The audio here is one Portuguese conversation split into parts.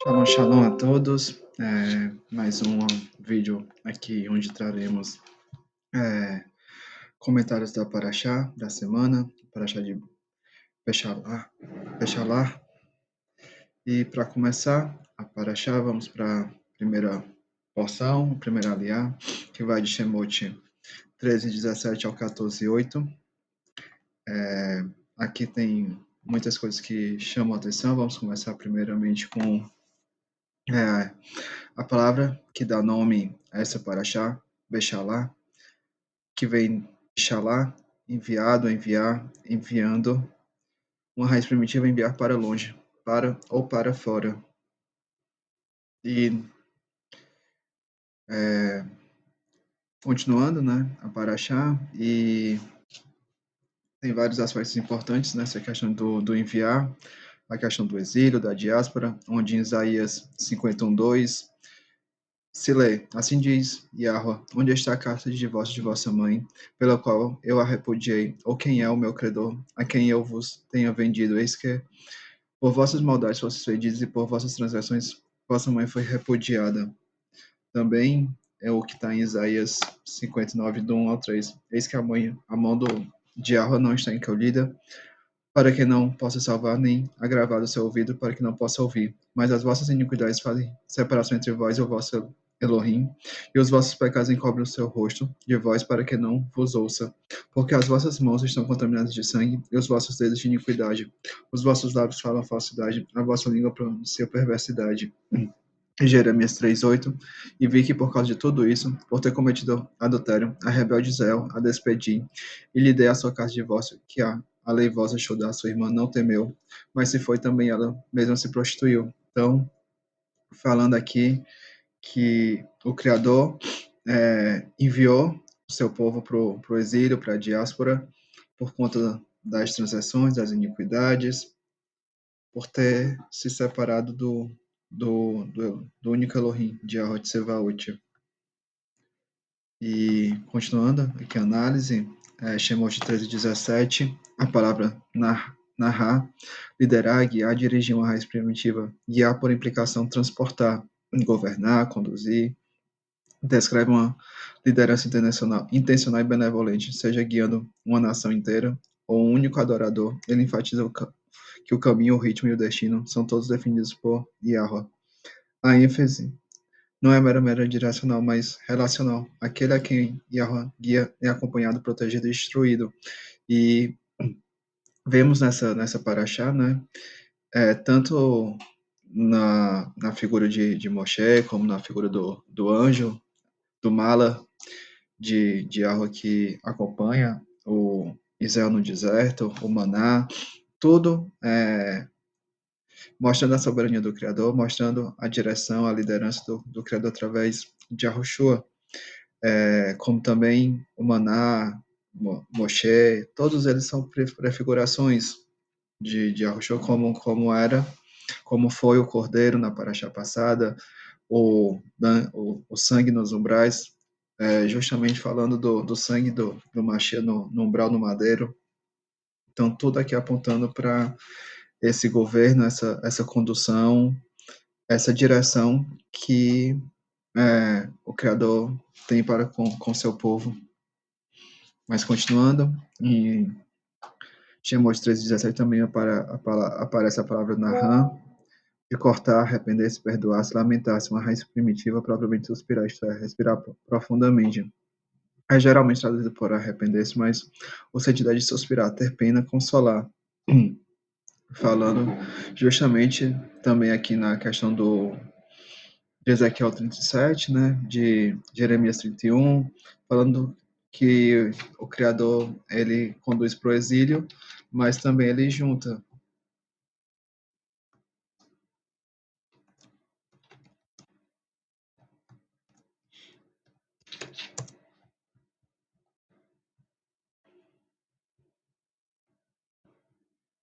Shalom, shalom a todos. Mais um vídeo aqui onde traremos comentários da Parashá da semana, Parashá de Bechalá. E para começar a Parashá, vamos para a primeira porção, a primeira aliá, que vai de Shemot 13:17 ao 14:8. Aqui tem muitas coisas que chamam a atenção. Vamos começar primeiramente com a palavra que dá nome a essa Parashá, Bechalá, que vem de Xalá, enviado, enviar, enviando, uma raiz primitiva enviar para longe, para ou para fora. E continuando, né, a Paraxá, e tem vários aspectos importantes nessa questão do enviar, a questão do exílio, da diáspora, onde em Isaías 51:2 se lê, assim diz Yahweh, onde está a carta de divórcio de vossa mãe, pela qual eu a repudiei, ou quem é o meu credor, a quem eu vos tenha vendido, eis que por vossas maldades fostes feridos e por vossas transgressões vossa mãe foi repudiada. Também é o que está em Isaías 59, do 1 ao 3. Eis que a mão de Yahweh não está encolhida, para que não possa salvar, nem agravado o seu ouvido, para que não possa ouvir. Mas as vossas iniquidades fazem separação entre vós e o vosso Elohim, e os vossos pecados encobrem o seu rosto de vós, para que não vos ouça. Porque as vossas mãos estão contaminadas de sangue, e os vossos dedos de iniquidade. Os vossos lábios falam falsidade, a vossa língua pronuncia perversidade. Jeremias 3:8, e vi que por causa de tudo isso, por ter cometido adultério, a rebelde Israel a despedi, e lhe dei a sua casa de divórcio, que a leivosa Xodá, sua irmã, não temeu, mas se foi também ela mesma se prostituiu. Então, falando aqui que o Criador enviou o seu povo para o exílio, para a diáspora, por conta das transgressões, das iniquidades, por ter se separado do único Elohim, de Yahweh Tsevaot. E continuando aqui a análise, Shemot 13:17, a palavra narrar, liderar, guiar, dirigir uma raiz primitiva, guiar por implicação, transportar, governar, conduzir, descreve uma liderança intencional e benevolente, seja guiando uma nação inteira ou um único adorador. Ele enfatiza que o caminho, o ritmo e o destino são todos definidos por Yahweh. A ênfase não é meramente direcional, mas relacional. Aquele a quem Yahweh guia é acompanhado, protegido e instruído. E vemos nessa paraxá, né, tanto na figura de Moshe, como na figura do anjo, do Mala, de Yahweh que acompanha o Israel no deserto, o Maná, tudo mostrando a soberania do Criador, mostrando a direção, a liderança do Criador através de Yahushua, como também o Maná, Moshe, todos eles são prefigurações de Yahushua, como foi o Cordeiro na Paraxá passada, o sangue nos umbrais, justamente falando do sangue do Mashiach no umbral, no madeiro. Então, tudo aqui apontando para esse governo, essa condução, essa direção que o Criador tem para com seu povo. Mas continuando, em Shemot 13:17 também aparece a palavra Naham, de cortar, arrepender-se, perdoar-se, lamentar-se, uma raiz primitiva, propriamente suspirar, isto é, respirar profundamente. É geralmente traduzido por arrepender-se, mas o sentido é de suspirar, ter pena, consolar. Falando justamente também aqui na questão de Ezequiel 37, né, de Jeremias 31, falando que o Criador, ele conduz para o exílio, mas também ele junta.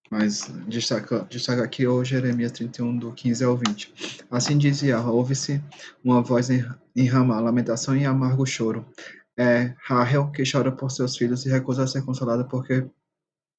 Mas destaca aqui o Jeremias 31, do 15 ao 20. Assim dizia, ouve-se uma voz em Ramá, lamentação e amargo choro. É Rahel que chora por seus filhos e recusa ser consolada porque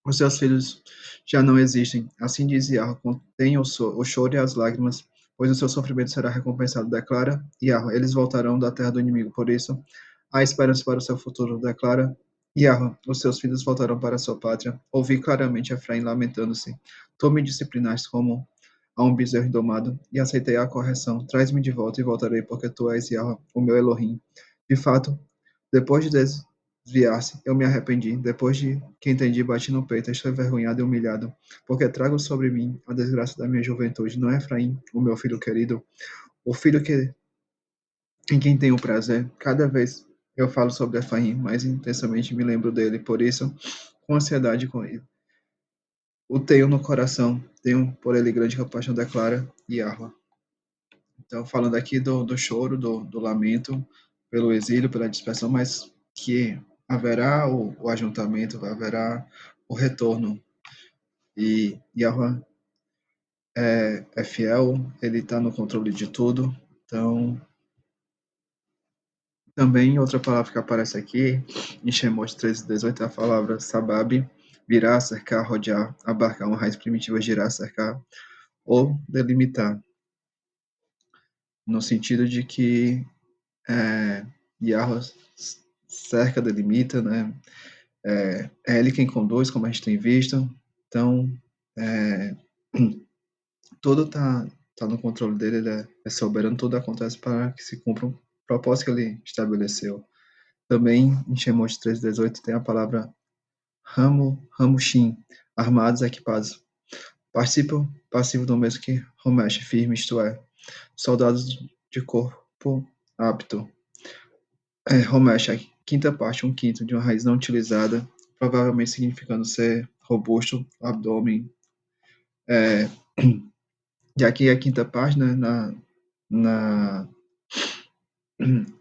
os seus filhos já não existem. Assim dizia, contém o choro e as lágrimas, pois o seu sofrimento será recompensado, declara Yahweh. Eles voltarão da terra do inimigo, por isso há esperança para o seu futuro, declara Yahweh. Os seus filhos voltarão para a sua pátria. Ouvi claramente Efraim lamentando-se. Tu me disciplinaste como a um bezerro domado, e aceitei a correção. Traz-me de volta e voltarei, porque tu és Yahweh, o meu Elohim. De fato, depois de desviar-se, eu me arrependi. Depois de que entendi, bati no peito, estou envergonhado e humilhado, porque trago sobre mim a desgraça da minha juventude. Não é Efraim, o meu filho querido, o filho em quem tenho prazer. Cada vez eu falo sobre Efraim, mais intensamente me lembro dele. Por isso, com ansiedade com ele, o tenho no coração. Tenho por ele grande compaixão, declara Yahweh. Então, falando aqui do choro, do lamento pelo exílio, pela dispersão, mas que haverá o ajuntamento, haverá o retorno. E Yahweh é fiel, ele está no controle de tudo. Então, também outra palavra que aparece aqui, em Shemot 13:18, é a palavra sabab, virar, cercar, rodear, abarcar, uma raiz primitiva, girar, cercar ou delimitar, no sentido de que Yahweh cerca, delimita, né? É ele quem conduz, como a gente tem visto. Então, é, tudo tá no controle dele, ele é soberano, tudo acontece para que se cumpra o propósito que ele estabeleceu. Também, em Shemot 3:18, tem a palavra Ramushim, armados, equipados. Participa passivo do mesmo que Romesh, firme, isto é, soldados de corpo apto. Romesh, a quinta parte, um quinto de uma raiz não utilizada, provavelmente significando ser robusto, abdômen. E aqui a quinta página,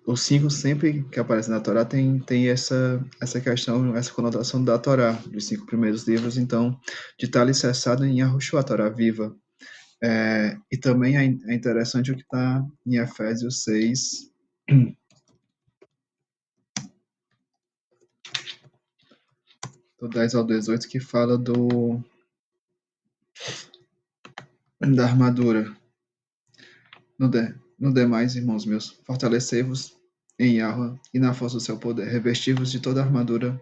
os cinco sempre que aparecem na Torá tem essa questão, essa conotação da Torá, dos cinco primeiros livros, então, de estar alicerçado em Yahushua, a Torá viva. E também é interessante o que está em Efésios 6, do 10 ao 18, que fala da armadura. No demais, irmãos meus, fortalecei-vos em Yahweh e na força do seu poder, revesti-vos de toda a armadura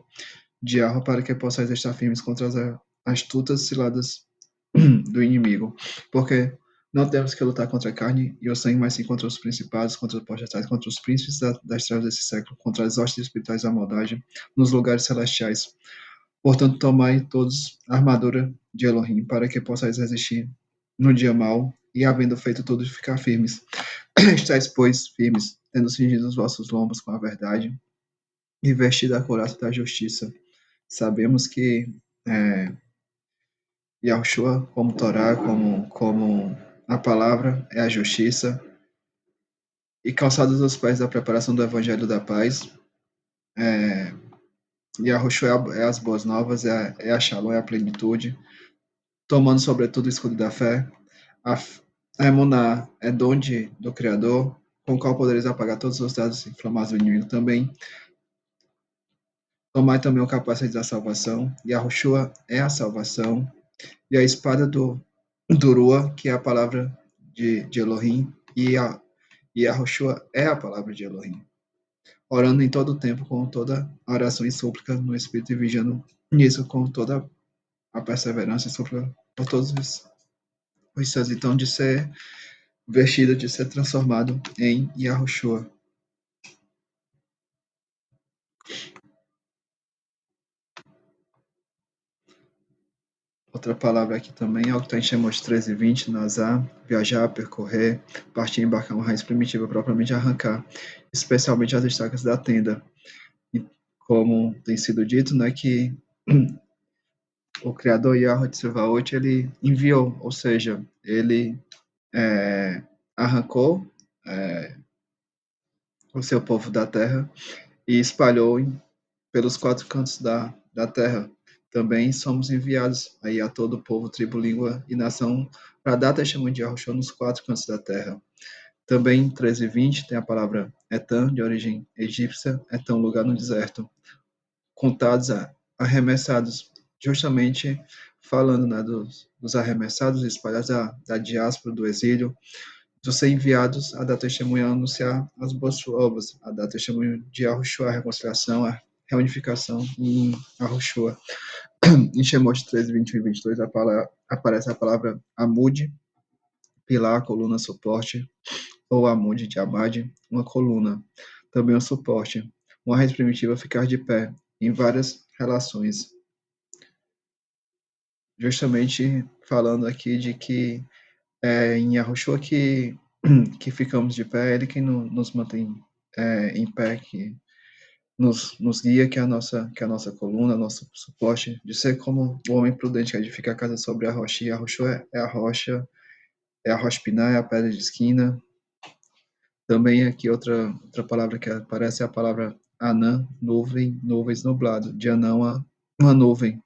de Yahweh para que possais estar firmes contra as astutas ciladas do inimigo, porque não temos que lutar contra a carne e o sangue, mas sim contra os principados, contra os potestades, contra os príncipes das trevas desse século, contra as hostes espirituais da maldade nos lugares celestiais. Portanto, tomai todos a armadura de Elohim, para que possais resistir no dia mau, e havendo feito tudo, ficar firmes. Estais, pois, firmes, tendo cingido os vossos lombos com a verdade, e vestido a couraça da justiça. Sabemos que Yahushua, como Torá, como a palavra, é a justiça, e calçados os pés da preparação do Evangelho da Paz, Yahushua é as boas novas, é a Shalom, é a plenitude, tomando sobretudo o escudo da fé. A Emuná é dom do Criador, com o qual podereis apagar todos os dados inflamados do inimigo também. Tomai também o capacete da salvação, e a Yahushua é a salvação, e a espada do Rua, que é a palavra de Elohim, e a Yahushua é a palavra de Elohim. Orando em todo o tempo, com toda a oração e súplica no Espírito, e vigiando nisso com toda a perseverança e súplica por todos os seus. Então, de ser vestido, de ser transformado em Yahushua. Outra palavra aqui também é o que está em Shemot 13:20, Nazar, viajar, percorrer, partir, embarcar uma raiz primitiva, propriamente arrancar, especialmente as estacas da tenda. E como tem sido dito, né, que o Criador Yahweh Tsevaot, ele enviou, ou seja, ele arrancou o seu povo da terra e espalhou pelos quatro cantos da terra. Também somos enviados aí a todo o povo, tribo, língua e nação para dar testemunho de Yahushua nos quatro cantos da terra. Também em 13:20 tem a palavra Etam, de origem egípcia, Etam, lugar no deserto, contados, arremessados, justamente falando, né, dos arremessados espalhados da diáspora, do exílio, dos ser enviados a dar testemunho, a anunciar as boas obras, a dar testemunho de Yahushua, a reconciliação, a reunificação em Yahushua. Em Shemot 13, 21 e 22, aparece a palavra Amud, pilar, coluna, suporte, ou Amud de Abad, uma coluna, também um suporte. Uma raiz primitiva ficar de pé, em várias relações. Justamente falando aqui de que em Yahushua que ficamos de pé, Ele que nos mantém em pé, que nos guia, que é a nossa coluna, nosso suporte, de ser como o homem prudente que edifica a casa sobre a rocha. E Yahushua é a rocha, é a rocha piná, é a pedra de esquina. Também aqui outra palavra que aparece é a palavra anã, nuvem, nuvens nublado. De anão a uma nuvem,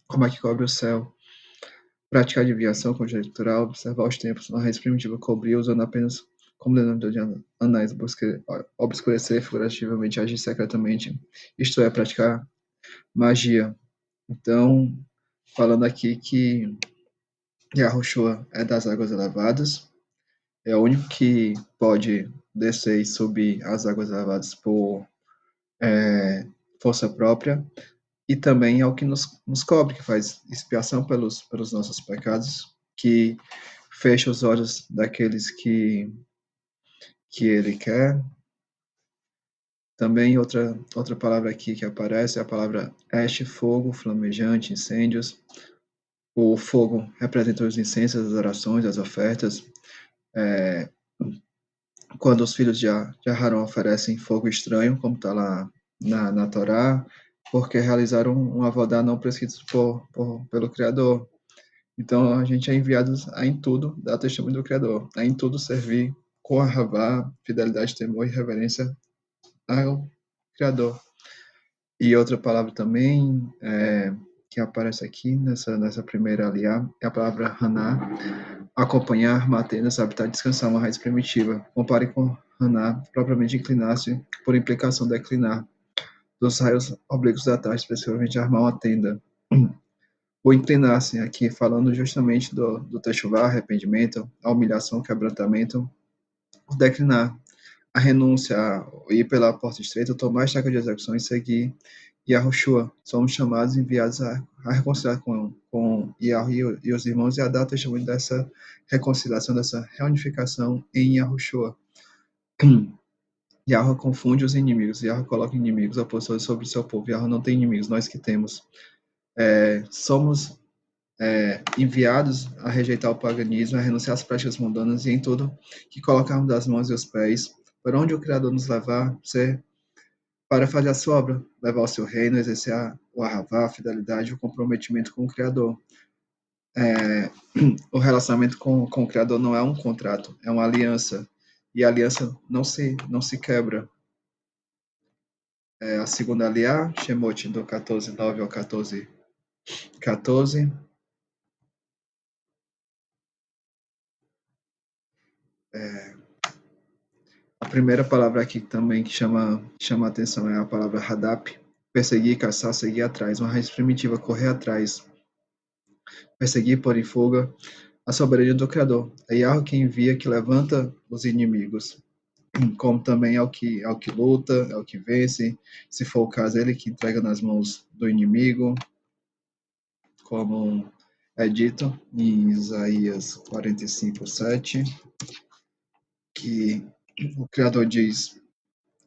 como é que cobre o céu. Praticar adivinhação conjectural, observar os tempos, uma raiz primitiva cobrir, usando apenas como denominador de anais, obscurecer, figurativamente, agir secretamente, isto é, praticar magia. Então, falando aqui que Yahushua é das águas elevadas, é o único que pode descer e subir as águas elevadas por força própria, e também é o que nos cobre, que faz expiação pelos nossos pecados, que fecha os olhos daqueles que ele quer. Também outra palavra aqui que aparece é a palavra este, fogo, flamejante, incêndios. O fogo representa os incensos, as orações, as ofertas. Quando os filhos de Aharon oferecem fogo estranho, como está lá na Torá, porque realizaram um avodá não prescrito pelo Criador. Então, a gente é enviado a em tudo dar testemunho do Criador, a em tudo servir com ahavá, fidelidade, temor e reverência ao Criador. E outra palavra também que aparece aqui nessa primeira aliá é a palavra haná, acompanhar, matenas, habitar, descansar, uma raiz primitiva. Compare com haná, propriamente inclinar-se, por implicação declinar, dos raios oblíquos da tarde, especificamente armar uma tenda. Ou inclinar-se, aqui falando justamente do techuvá, arrependimento, a humilhação, quebrantamento, declinar, a renúncia, ir pela porta estreita, tomar a estaca de execução e seguir Yahushua. Somos chamados e enviados a reconciliar com Yahu e os irmãos e a dar testemunho dessa reconciliação, dessa reunificação em Yahushua. Yahweh confunde os inimigos, Yahweh coloca inimigos, opositores sobre o seu povo. Yahweh não tem inimigos, nós que temos. Somos enviados a rejeitar o paganismo, a renunciar às práticas mundanas e em tudo que colocarmos das mãos e os pés, por onde o Criador nos levar, ser para fazer a sua obra, levar o seu reino, exercer o ahavá, a fidelidade, o comprometimento com o Criador. O relacionamento com o Criador não é um contrato, é uma aliança. E a aliança não se quebra. A segunda aliá, Shemot do 14:9 ao 14:14. A primeira palavra aqui também que chama a atenção é a palavra hadap, perseguir, caçar, seguir atrás, uma raiz primitiva, correr atrás, perseguir, pôr em fuga, a soberania do Criador. É Yahweh que envia, que levanta os inimigos, como também é o que luta, é o que vence, se for o caso, ele que entrega nas mãos do inimigo, como é dito em Isaías 45:7, que o Criador diz: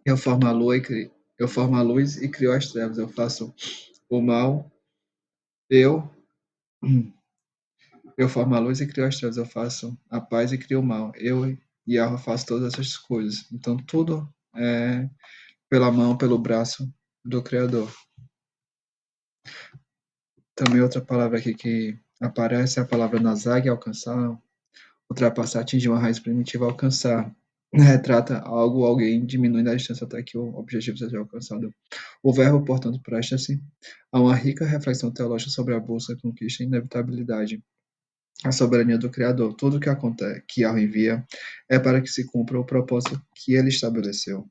Eu formo a luz e crio as trevas. Eu faço o mal. Eu formo a luz e crio as trevas. Eu faço a paz e crio o mal. Eu, Yahweh, faço todas essas coisas. Então, tudo é pela mão, pelo braço do Criador. Também outra palavra aqui que aparece é a palavra nazag, alcançar, ultrapassar, atingir uma raiz primitiva, alcançar. Retrata algo, alguém diminuindo a distância até que o objetivo seja alcançado. O verbo, portanto, presta-se a uma rica reflexão teológica sobre a busca, conquista e inevitabilidade. A soberania do Criador. Tudo que acontece, que Yahweh envia, é para que se cumpra o propósito que ele estabeleceu.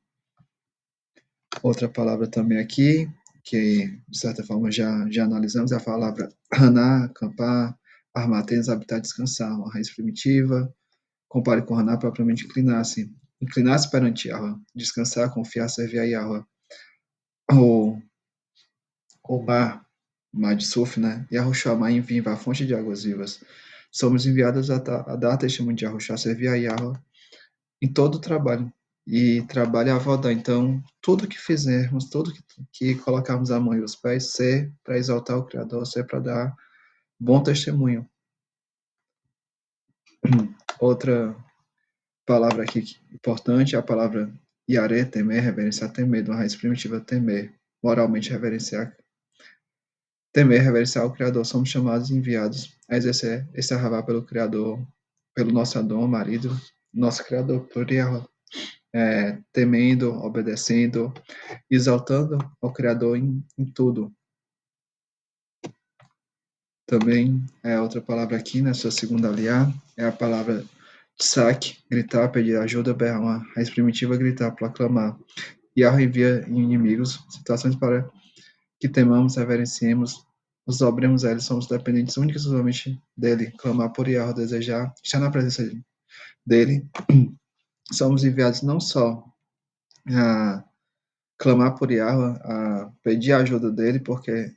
Outra palavra também aqui, que de certa forma já analisamos, é a palavra haná, acampar, armatenas, habitar, descansar, uma raiz primitiva, compare com Haná, propriamente inclinar-se perante Yahweh, descansar, confiar, servir a Yahweh. O mar de Suf, né? Yahushua, envia a fonte de águas vivas. Somos enviados a dar testemunho de Yahushua, servir a Yahweh em todo o trabalho. E trabalho a volta. Então, tudo que fizermos, tudo que colocarmos a mão e os pés, ser para exaltar o Criador, ser para dar bom testemunho. Outra palavra aqui importante é a palavra Yaré, temer, reverenciar, temer, de uma raiz primitiva, temer, moralmente reverenciar. Temer, reverenciar o Criador, somos chamados e enviados a exercer esse arravá pelo Criador, pelo nosso Adão, marido, nosso Criador, por Yahweh, temendo, obedecendo, exaltando ao Criador em tudo. Também outra palavra aqui nessa segunda aliá é a palavra tsak, gritar, pedir ajuda, berrar, uma raiz primitiva, gritar, proclamar. Yahweh envia inimigos, situações para que temamos, reverenciemos, nos dobremos a Ele, somos dependentes únicos e exclusivamente dEle, clamar por Yahweh, desejar estar na presença dEle. Somos enviados não só a clamar por Yahweh, a pedir a ajuda dEle, porque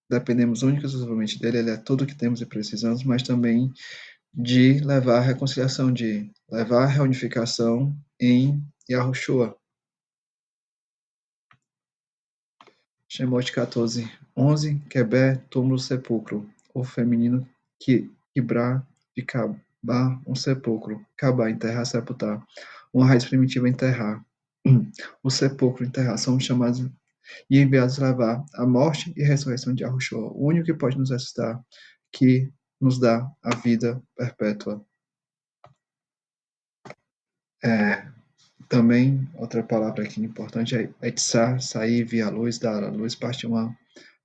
dependemos únicos e exclusivamente dEle, Ele é tudo o que temos e precisamos, mas também de levar a reconciliação, de levar a reunificação em Yahushua. Shemot 14:11, Quebé, túmulo, sepulcro. O feminino, Quibra, de Cabá, um sepulcro. Cabá, enterrar, sepultar. Uma raiz primitiva, enterrar. O sepulcro, enterrar. Somos chamados e enviados a levar a morte e a ressurreição de Yahushua, o único que pode nos ressuscitar, que nos dá a vida perpétua. Também, outra palavra aqui importante é etzar, sair, vir à luz, dar à luz, partir uma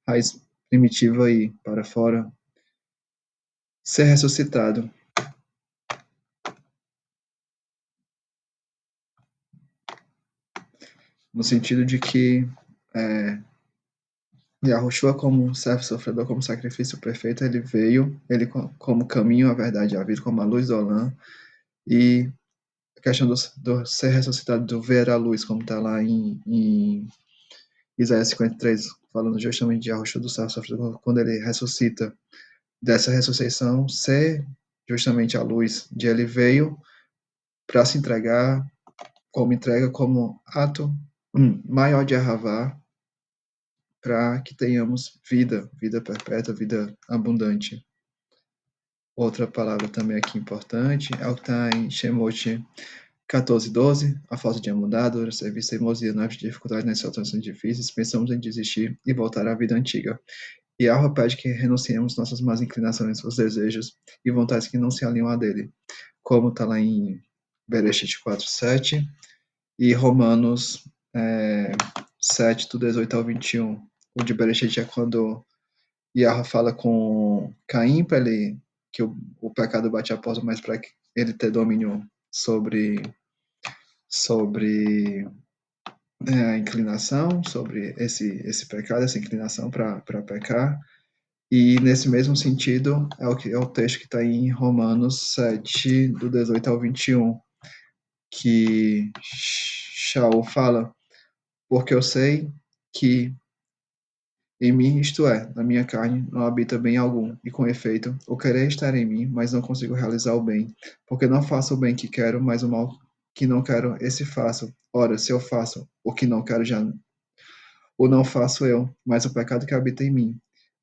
raiz primitiva aí para fora, ser ressuscitado. No sentido de que Yahushua, como servo sofredor, como sacrifício perfeito, ele veio, ele como caminho, a verdade, a vida, como a luz do Olã, e a questão do ser ressuscitado, do ver a luz, como está lá em Isaías 53, falando justamente de Yahushua do servo sofredor, quando ele ressuscita, dessa ressurreição ser justamente a luz de ele veio para se entregar como entrega, como ato maior de Ahavá, para que tenhamos vida perpétua, vida abundante. Outra palavra também aqui importante é o que está em Shemot 14:12, a falta de mudado, o serviço teimosia, nas dificuldades, nas situações difíceis, pensamos em desistir e voltar à vida antiga. E Yahweh pede que renunciemos nossas más inclinações, os desejos e vontades que não se alinham a dele, como está lá em Bereshit 4:7 e Romanos 7, do 18 ao 21. O de Bereshit é quando Yahweh fala com Caim para ele que o pecado bate a porta, mas para ele ter domínio sobre a inclinação, sobre esse pecado, essa inclinação para pecar. E nesse mesmo sentido é o texto que está em Romanos 7, do 18 ao 21, que Shaul fala, porque eu sei que em mim, isto é, na minha carne, não habita bem algum, e com efeito, o querer estar em mim, mas não consigo realizar o bem, porque não faço o bem que quero, mas o mal que não quero, esse faço. Ora, se eu faço o que não quero, já o não faço eu, mas o pecado que habita em mim.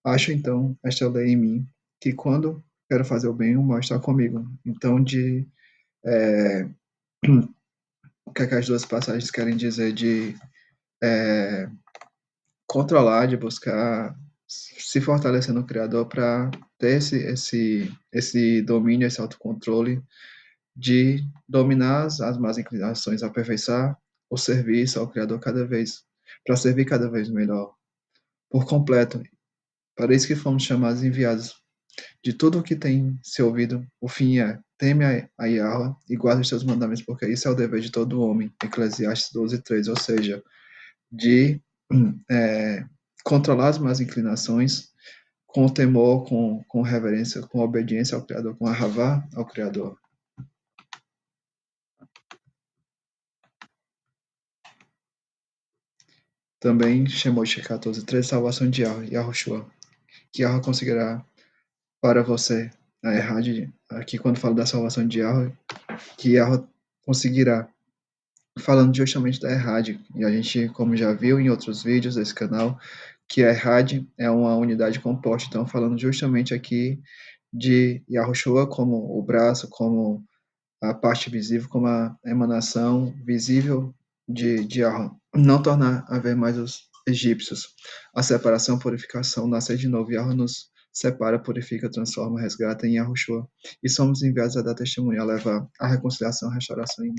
Acho então esta lei em mim, que quando quero fazer o bem, o mal está comigo. Então, o que é que as duas passagens querem dizer de controlar, de buscar se fortalecer no Criador para ter esse domínio, esse autocontrole de dominar as más inclinações, aperfeiçoar o serviço ao Criador cada vez, para servir cada vez melhor, por completo. Para isso que fomos chamados e enviados. De tudo o que tem se ouvido, o fim é: teme a Yahweh e guarde os seus mandamentos, porque isso é o dever de todo homem. Eclesiastes 12:3. Ou seja, de controlar as más inclinações com temor, com reverência, com obediência ao Criador, com ahavá ao Criador. Também Shemot 14:3, salvação de Yahushua, que Yahweh conseguirá para você. A Errad, aqui quando fala da salvação de Yahweh, que Yahweh conseguirá, falando justamente da Errad. E a gente, como já viu em outros vídeos desse canal, que a Errad é uma unidade composta. Então, falando justamente aqui de Yahushua como o braço, como a parte visível, como a emanação visível de Yahweh. Não tornar a ver mais os egípcios. A separação, purificação, nascer de novo. Yahweh nos separa, purifica, transforma, resgata em Yahushua. E somos enviados a dar testemunho, a levar a reconciliação, a restauração em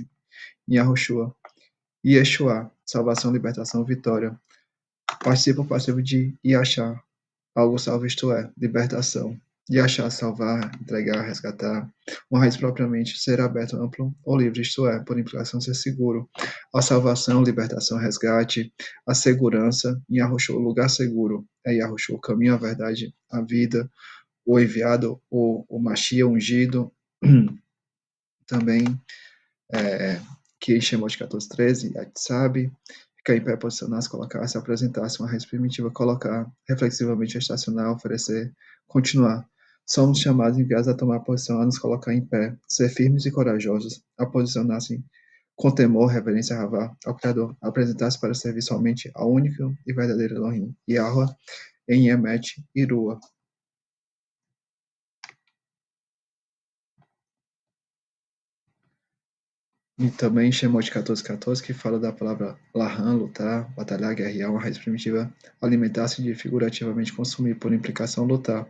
Yahushua. Yeshua, salvação, libertação, vitória. Participa passivo de Yachá, algo salvo, isto é, libertação. Yachá, salvar, entregar, resgatar. Uma raiz propriamente ser aberto, amplo ou livre, isto é, por implicação ser seguro. A salvação, libertação, resgate. A segurança, em Yahushua, o lugar seguro. É Yahushua, o caminho, a verdade, a vida. O enviado, o Mashiach ungido. Também que chamou de 14:13, sabe, ficar em pé, posicionar-se, colocar-se, apresentar-se, uma raiz primitiva, colocar, reflexivamente estacionar, oferecer, continuar. Somos chamados e enviados a tomar posição, a nos colocar em pé, ser firmes e corajosos, a posicionar-se com temor, reverência, ravá, ao Criador, apresentar-se para servir somente ao único e verdadeiro Elohim, Yahweh, em Emet e Rua. E também chamou de 14:14, que fala da palavra lahan, lutar, batalhar, guerrear, uma raiz primitiva, alimentar-se de figurativamente consumir, por implicação lutar.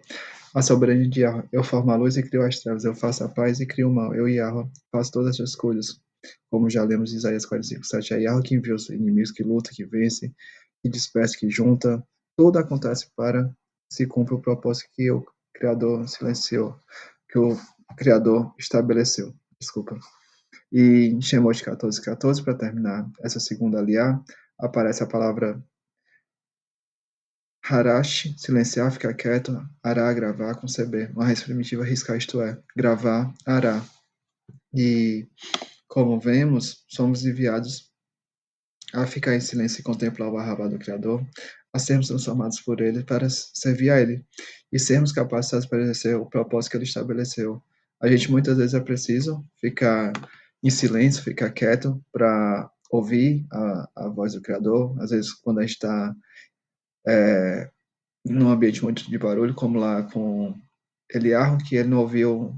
A soberania de Yahweh, eu formo a luz e crio as trevas, eu faço a paz e crio o mal, eu Yahweh faço todas as coisas. Como já lemos em Isaías 45:7, é Yahweh que envia os inimigos, que luta, que vence, que dispersa, que junta. Tudo acontece para se cumpra o propósito que o Criador silenciou, que o Criador estabeleceu. Desculpa. E em Shemot 14:14, para terminar essa segunda aliá, aparece a palavra harash, silenciar, ficar quieto, ará, gravar, conceber. Uma raiz primitiva, riscar, isto é, gravar, ará. E, como vemos, somos enviados a ficar em silêncio e contemplar o arrabá do Criador, a sermos transformados por Ele para servir a Ele e sermos capacitados para exercer o propósito que Ele estabeleceu. A gente muitas vezes é preciso ficar em silêncio, ficar quieto para ouvir a voz do Criador. Às vezes, quando a gente está num ambiente muito de barulho, como lá com Eliarro, que ele não ouviu,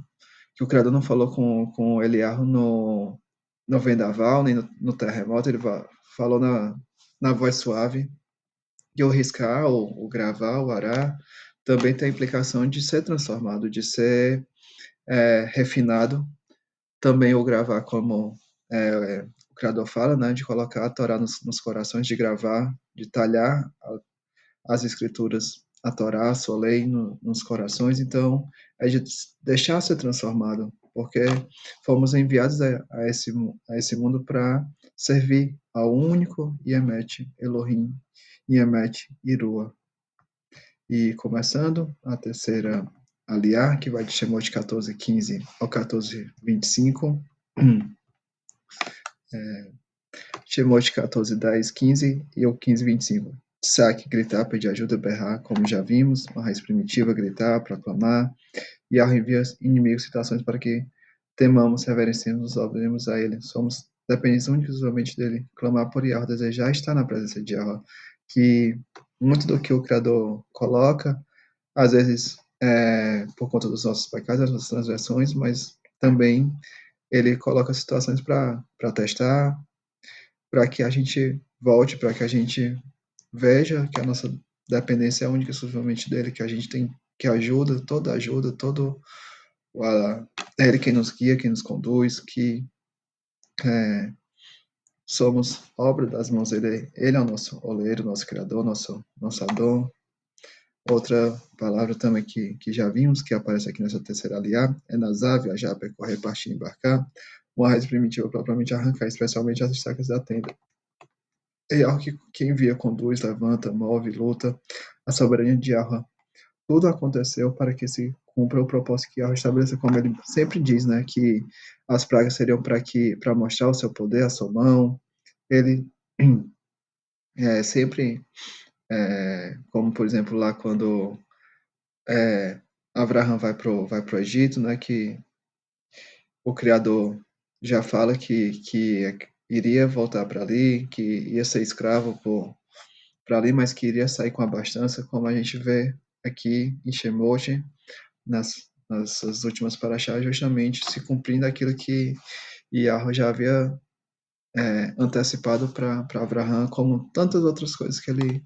que o Criador não falou com Eliarro no vendaval, nem no terremoto, ele falou na voz suave. E o riscar, o gravar, o arar, também tem a implicação de ser transformado, de ser refinado. Também o gravar, como o Criador fala, né, de colocar a Torá nos corações, de gravar, de talhar as escrituras, a Torá, a sua lei nos corações. Então, é de deixar ser transformado, porque fomos enviados a esse mundo para servir ao único Yemet, Elohim, Yemet, Irua. E começando a terceira aliá, que vai de Shemot 14:15 ao 14:25. Shemot 14:10, 15 e o 15:25. Saque, gritar, pedir ajuda, berrar, como já vimos, uma raiz primitiva, gritar, proclamar, e ao enviar inimigos situações para que temamos, reverenciemos, obremos a Ele. Somos dependentes únicos e somente dele. Clamar por Yahweh, desejar estar na presença de Yahweh. Que muito do que o Criador coloca, às vezes por conta dos nossos pecados, das nossas transgressões, mas também Ele coloca situações para testar, para que a gente volte, para que a gente veja que a nossa dependência é única e exclusivamente dele, que a gente tem que ajuda, todo é ele quem nos guia, quem nos conduz, que somos obra das mãos dele. Ele é o nosso oleiro, nosso criador, nosso Adão. Outra palavra também que já vimos, que aparece aqui nessa terceira aliá, é nazar, viajar, percorrer, partir, embarcar. Uma raiz primitiva propriamente arrancar, especialmente as estacas da tenda. É algo que envia, conduz, levanta, move, luta. A soberania de Yahweh. Tudo aconteceu para que se cumpra o propósito que Yahweh estabeleceu, como ele sempre diz, né, que as pragas seriam para mostrar o seu poder, a sua mão. Ele sempre, como por exemplo lá quando Abraão vai pro Egito, né, que o Criador já fala que iria voltar para ali, que ia ser escravo para ali, mas que iria sair com abastança, como a gente vê aqui em Shemot, nas últimas paraxás, justamente se cumprindo aquilo que Yahweh já havia antecipado para Abraão, como tantas outras coisas que ele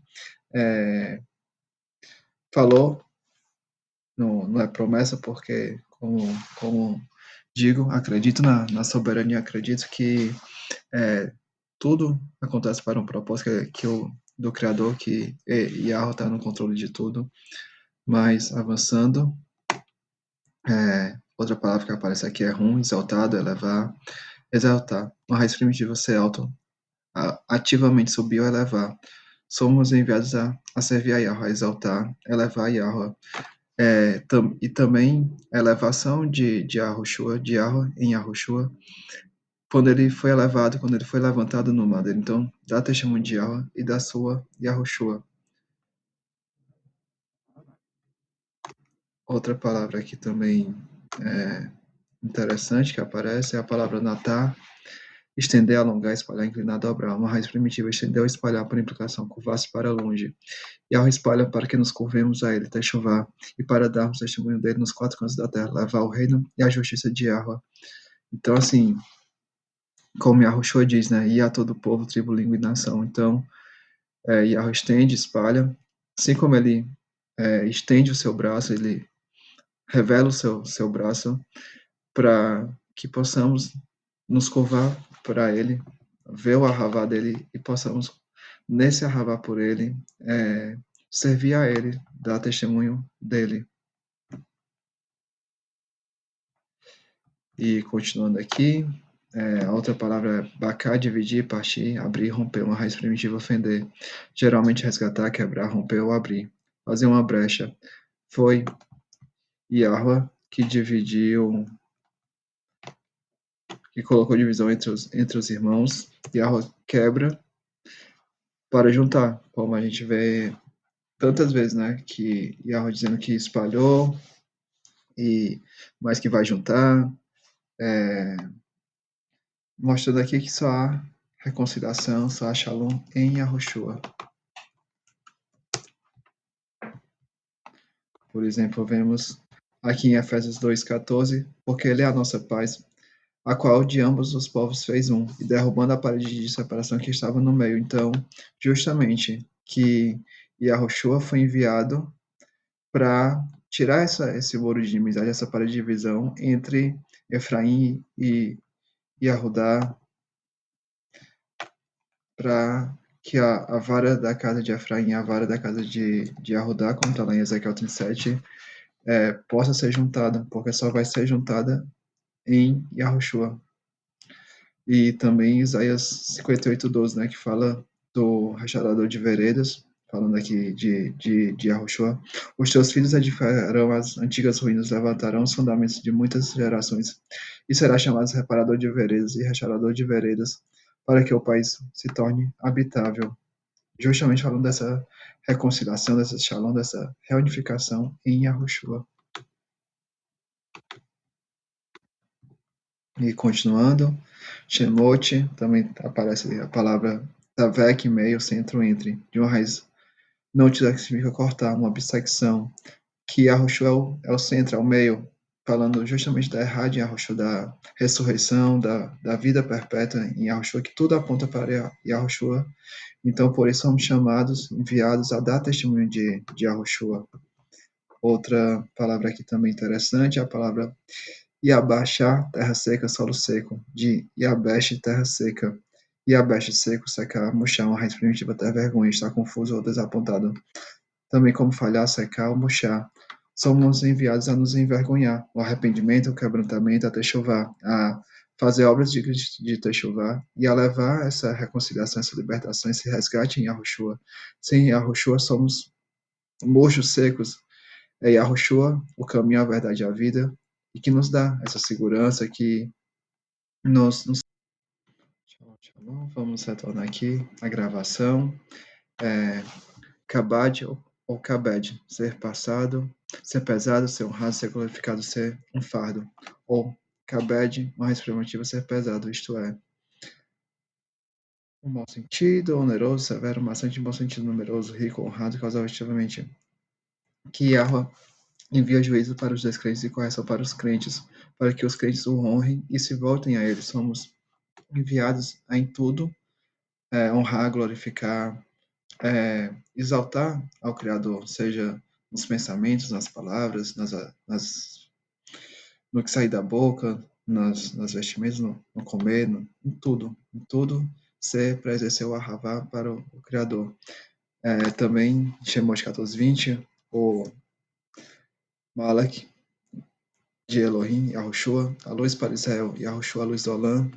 falou. Não é promessa, porque, como digo, acredito na soberania, acredito que tudo acontece para um propósito do Criador, que Yahweh está no controle de tudo. Mas, avançando, outra palavra que aparece aqui é rum, exaltado, elevar, exaltar. Uma raiz primitiva ser alto, ativamente subir ou elevar. Somos enviados a servir a Yahweh, a exaltar, elevar a Yahweh. E também a elevação de Yahushua, de Yahweh em Yahushua, quando ele foi elevado, quando ele foi levantado no madeiro. Então, dá testemunho de Yahweh e da sua Yahushua. Outra palavra aqui também interessante que aparece é a palavra natar, estender, alongar, espalhar, inclinar, dobrar. Uma raiz primitiva, estender ou espalhar por implicação, curvar-se para longe. Yahweh espalha para que nos curvemos a ele, Techuvá, e para darmos testemunho dele nos quatro cantos da terra, levar o reino e a justiça de Yahweh. Então, assim, como Yahushua diz, né? E a todo o povo, tribo, língua e nação. Então, Yahweh estende, espalha, assim como ele estende o seu braço, ele revela o seu braço para que possamos nos curvar para ele, ver o arravá dele e possamos, nesse arravá por ele, servir a ele, dar testemunho dele. E continuando aqui, a outra palavra é bacar, dividir, partir, abrir, romper, uma raiz primitiva, ofender. Geralmente resgatar, quebrar, romper ou abrir. Fazer uma brecha. Foi Yahweh que dividiu, que colocou divisão entre os irmãos. Yahweh quebra para juntar, como a gente vê tantas vezes, né? Que Yahweh dizendo que espalhou, mas que vai juntar. Mostrando aqui que só há reconciliação, só há shalom em Yahushua. Por exemplo, vemos aqui em Efésios 2,14, porque ele é a nossa paz, a qual de ambos os povos fez um, e derrubando a parede de separação que estava no meio. Então, justamente que Yahushua foi enviado para tirar esse muro de inimizade, essa parede de divisão entre Efraim e Yahudá, para que a vara da casa de Efraim e a vara da casa de Yahudá, como está lá em Ezequiel 37, possa ser juntada, porque só vai ser juntada em Yahushua. E também Isaías 58:12, né, que fala do restaurador de veredas, falando aqui de Yahushua. Os teus filhos edificarão as antigas ruínas, levantarão os fundamentos de muitas gerações, e será chamado reparador de veredas e restaurador de veredas, para que o país se torne habitável. Justamente falando dessa reconciliação, dessa shalom, dessa reunificação em Yahushua. E continuando, Shemot, também aparece a palavra Tavek, meio, centro, entre, de uma raiz não que significa cortar, uma bissecção, que Yahushua é o centro, é o meio, falando justamente da Errad em Yahushua, da ressurreição, da vida perpétua em Yahushua, que tudo aponta para Yahushua. Então, por isso somos chamados, enviados a dar testemunho de Yahushua. Outra palavra aqui também interessante é a palavra Yabashá, terra seca, solo seco, de Yabesh, terra seca. Yabesh, seco, secar, murchar, uma raiz primitiva, ter vergonha, estar confuso ou desapontado. Também como falhar, secar ou murchar. Somos enviados a nos envergonhar, o arrependimento, o quebrantamento, a techuvá, a fazer obras de techuvá e a levar essa reconciliação, essa libertação, esse resgate em Yahushua. Sem Yahushua somos murchos, secos. É Yahushua, o caminho, a verdade e a vida, e que nos dá essa segurança, que nos Shalom. Vamos retornar aqui a gravação. Kabad ou kabed, ser passado, ser pesado, ser honrado, ser glorificado, ser um fardo. Ou kabed, uma raiz primitiva, ser pesado, isto é, um mau sentido, oneroso, severo, maçante, bom sentido, numeroso, rico, honrado, causativamente. Que Yahweh envia juízo para os descrentes e correção para os crentes, para que os crentes o honrem e se voltem a ele. Somos enviados a em tudo honrar, glorificar, exaltar ao Criador, seja nos pensamentos, nas palavras, no que sair da boca, nas vestimentas, no comer, em tudo, ser para exercer o Ahavá para o Criador. Também, Shemot 14:20, o Malak de Elohim, Yahushua, a luz para Israel, Yahushua, a luz do Olam,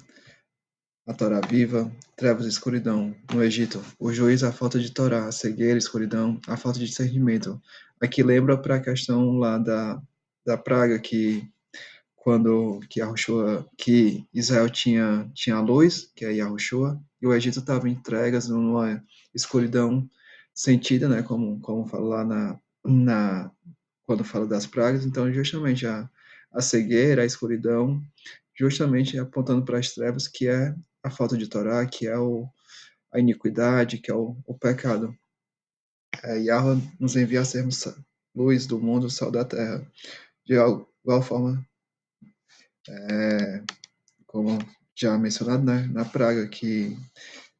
a Torá viva, trevas e escuridão. No Egito, o juízo, a falta de Torá, a cegueira, a escuridão, a falta de discernimento. Aqui lembra para a questão lá da praga que quando que Israel tinha a luz, que é Yahushua, e o Egito estava em trevas, numa escuridão sentida, né, como fala lá quando fala das pragas. Então, justamente a cegueira, a escuridão, justamente apontando para as trevas, que é a falta de Torá, que é a iniquidade, que é o pecado. Yahweh nos envia a sermos luz do mundo, sal da terra. De igual forma, como já mencionado, né, na praga, que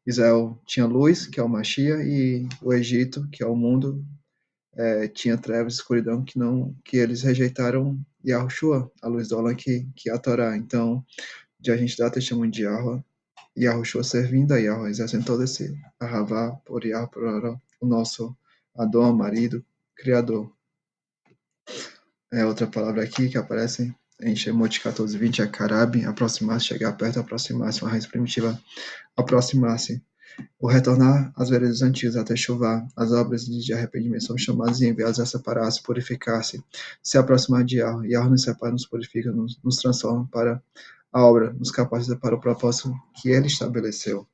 Israel tinha luz, que é o Machia, e o Egito, que é o mundo, tinha trevas e escuridão, que eles rejeitaram Yahushua, a luz do Olam, que é a Torá. Então, de a gente dar testemunho de Yahushua servindo a Yahweh, exercendo todo esse Ahavá por Yahweh, por o nosso Adão, marido, Criador. Outra palavra aqui que aparece em Shemot 14:20 é Karab, aproximar-se, chegar perto, aproximar-se, uma raiz primitiva, aproximar-se. O retornar às veredas antigas até chuvar, as obras de arrependimento são chamadas e enviadas a separar-se, purificar-se, se aproximar de Yahweh. Yahweh nos separa, nos purifica, nos transforma para a obra, nos capacita para o propósito que ele estabeleceu.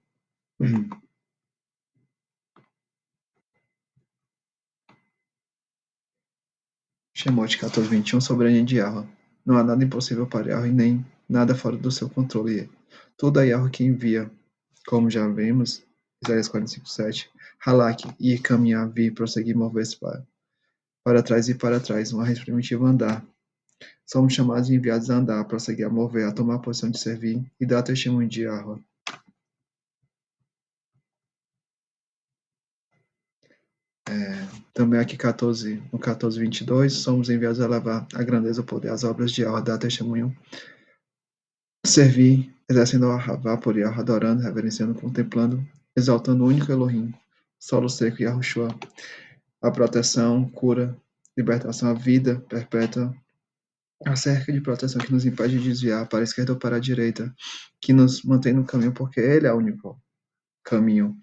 Shemot 14:21, soberania de Yahweh. Não há nada impossível para Yahweh, nem nada fora do seu controle. Tudo é Yahweh que envia, como já vimos, Isaías 45:7. Halak, ir, caminhar, vir, prosseguir, mover-se para trás e para trás, uma raiz primitiva andar. Somos chamados e enviados a andar, a prosseguir, a mover, a tomar a posição de servir e dar testemunho de Yahweh. Também aqui no 14:22, somos enviados a levar a grandeza, o poder, as obras de Yahweh, dar testemunho, servir, exercendo a Havá por Yahweh, adorando, reverenciando, contemplando, exaltando o único Elohim, solo seco, Yahushua, a proteção, cura, libertação, a vida perpétua, a cerca de proteção que nos impede de desviar para a esquerda ou para a direita, que nos mantém no caminho, porque Ele é o único caminho.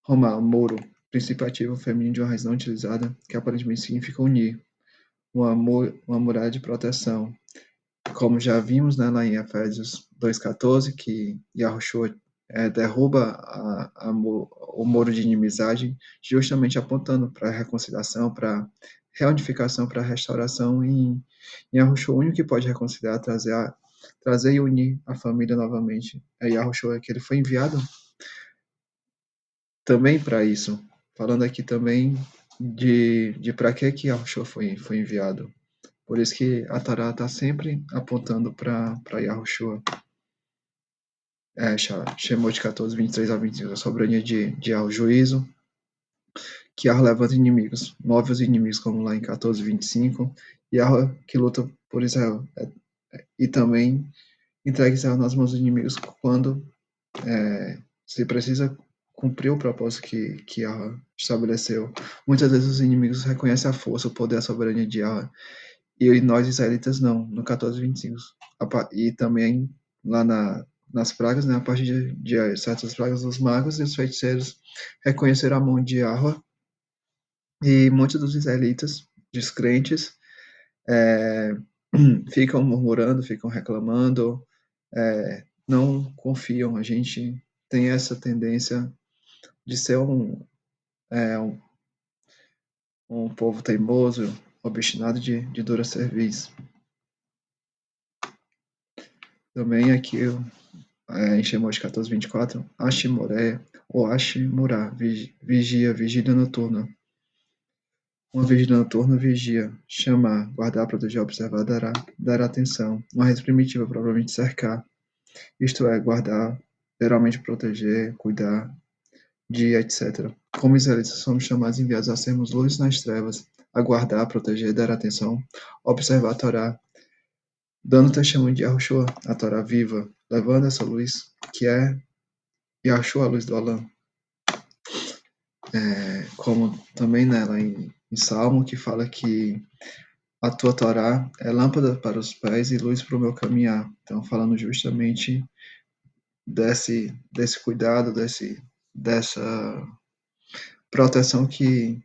Roma, moro, princípio ativo feminino de uma raiz não utilizada, que aparentemente significa unir, uma muralha de proteção. Como já vimos, né, lá em Efésios 2:14, que Yahushua derruba o muro de inimizade, justamente apontando para a reconciliação, para a reunificação, para a restauração, e Yahushua, o único que pode reconciliar, trazer e unir a família novamente. É Yahushua, que ele foi enviado também para isso. Falando aqui também de para que Yahushua foi enviado. Por isso que a Torá está sempre apontando para Yahushua. Shemot 14:23-25, a soberania de Yahweh, juízo, que Yahweh levanta inimigos, move os inimigos, como lá em 14:25, Yahweh que luta por Israel, e também entrega Israel nas mãos dos inimigos quando se precisa cumprir o propósito que Yahweh estabeleceu. Muitas vezes os inimigos reconhecem a força, o poder, a soberania de Yahweh, e nós israelitas não, no 14:25. E também lá nas pragas, né, a partir de certas pragas, os magos e os feiticeiros reconheceram a mão de Yahweh, e muitos dos israelitas, descrentes, ficam murmurando, ficam reclamando, não confiam. A gente tem essa tendência de ser um povo teimoso, obstinado de dura cerviz. Também aqui em Shemot 14:24, Ashimoré ou Ashimurá, vigia, vigília noturna. Uma vigília noturna vigia, chamar, guardar, proteger, observar, dar atenção. Uma raiz primitiva, provavelmente cercar, isto é, guardar, geralmente proteger, cuidar, dia, etc. Como israelitas, somos chamados e enviados a sermos luz nas trevas, a guardar, proteger, dar atenção, observar a Torá, dando testemunho de Yahushua, a Torá viva, levando essa luz, que é Yahushua, a luz do Alã. Como também nela em Salmo, que fala que a tua Torá é lâmpada para os pés e luz para o meu caminhar. Então, falando justamente desse cuidado, dessa proteção que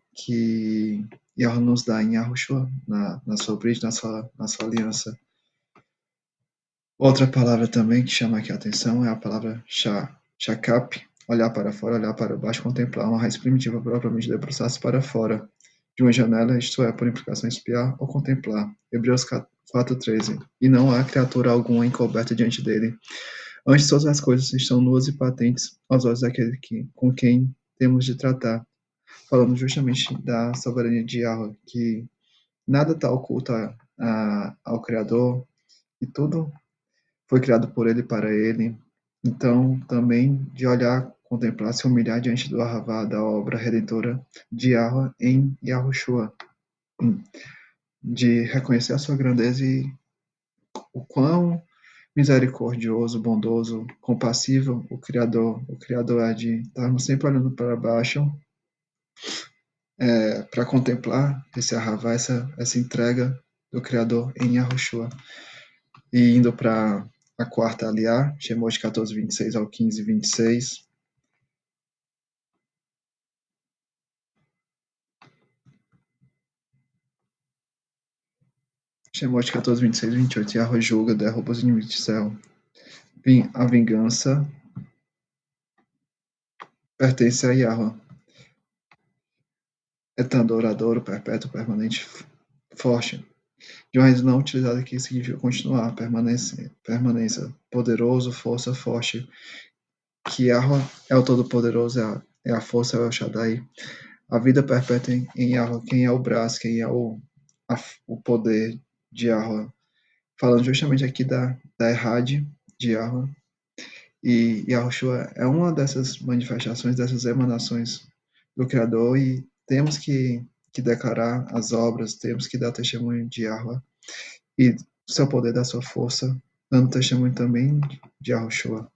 Yahweh nos dá em Yahushua, na sua bridge, na sua aliança. Outra palavra também que chama aqui a atenção é a palavra shakap, olhar para fora, olhar para baixo, contemplar, uma raiz primitiva propriamente debruçar-se para fora de uma janela, isto é, por implicação espiar ou contemplar. Hebreus 4:13. E não há criatura alguma encoberta diante dele. Antes todas as coisas estão nuas e patentes aos olhos daquele com quem temos de tratar. Falando justamente da soberania de Yahweh, que nada está oculto ao Criador, e tudo foi criado por ele e para ele. Então, também de olhar, contemplar, se humilhar diante do Ahavá, da obra redentora de Yahweh em Yahushua, de reconhecer a sua grandeza e o quão misericordioso, bondoso, compassivo o Criador é, de estarmos sempre olhando para baixo, para contemplar esse Ahavá, essa entrega do Criador em Yahushua. E indo para a quarta aliá, Shemot 14:26 ao 15:26. Shemot 14:26-28. Yahweh julga, derruba os inimigos de céu. A vingança pertence a Yahweh. Eterno, duradouro, perpétuo, permanente, forte. De uma raiz não utilizada aqui significa continuar, permanência, poderoso, força, forte. Que Yahweh é o Todo-Poderoso, é a força, é o El Shaddai. A vida perpétua em Yahweh, quem é o braço, quem é o poder de Yahweh. Falando justamente aqui da Errad de Yahweh. E Yahushua é uma dessas manifestações, dessas emanações do Criador, e temos que declarar as obras, temos que dar testemunho de Yahweh e do seu poder, da sua força, dando testemunho também de Yahushua.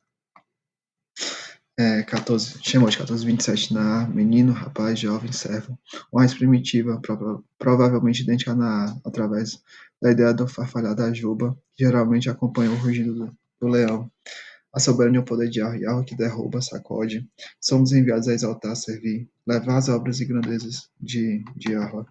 14, Shemot 14:27, na menino, rapaz, jovem, servo, uma raiz primitiva, provavelmente idêntica através da ideia do farfalhar da juba, que geralmente acompanha o rugido do leão. A soberania e o poder de Yahweh, que derruba, sacode. Somos enviados a exaltar, servir, levar as obras e grandezas de Yahweh.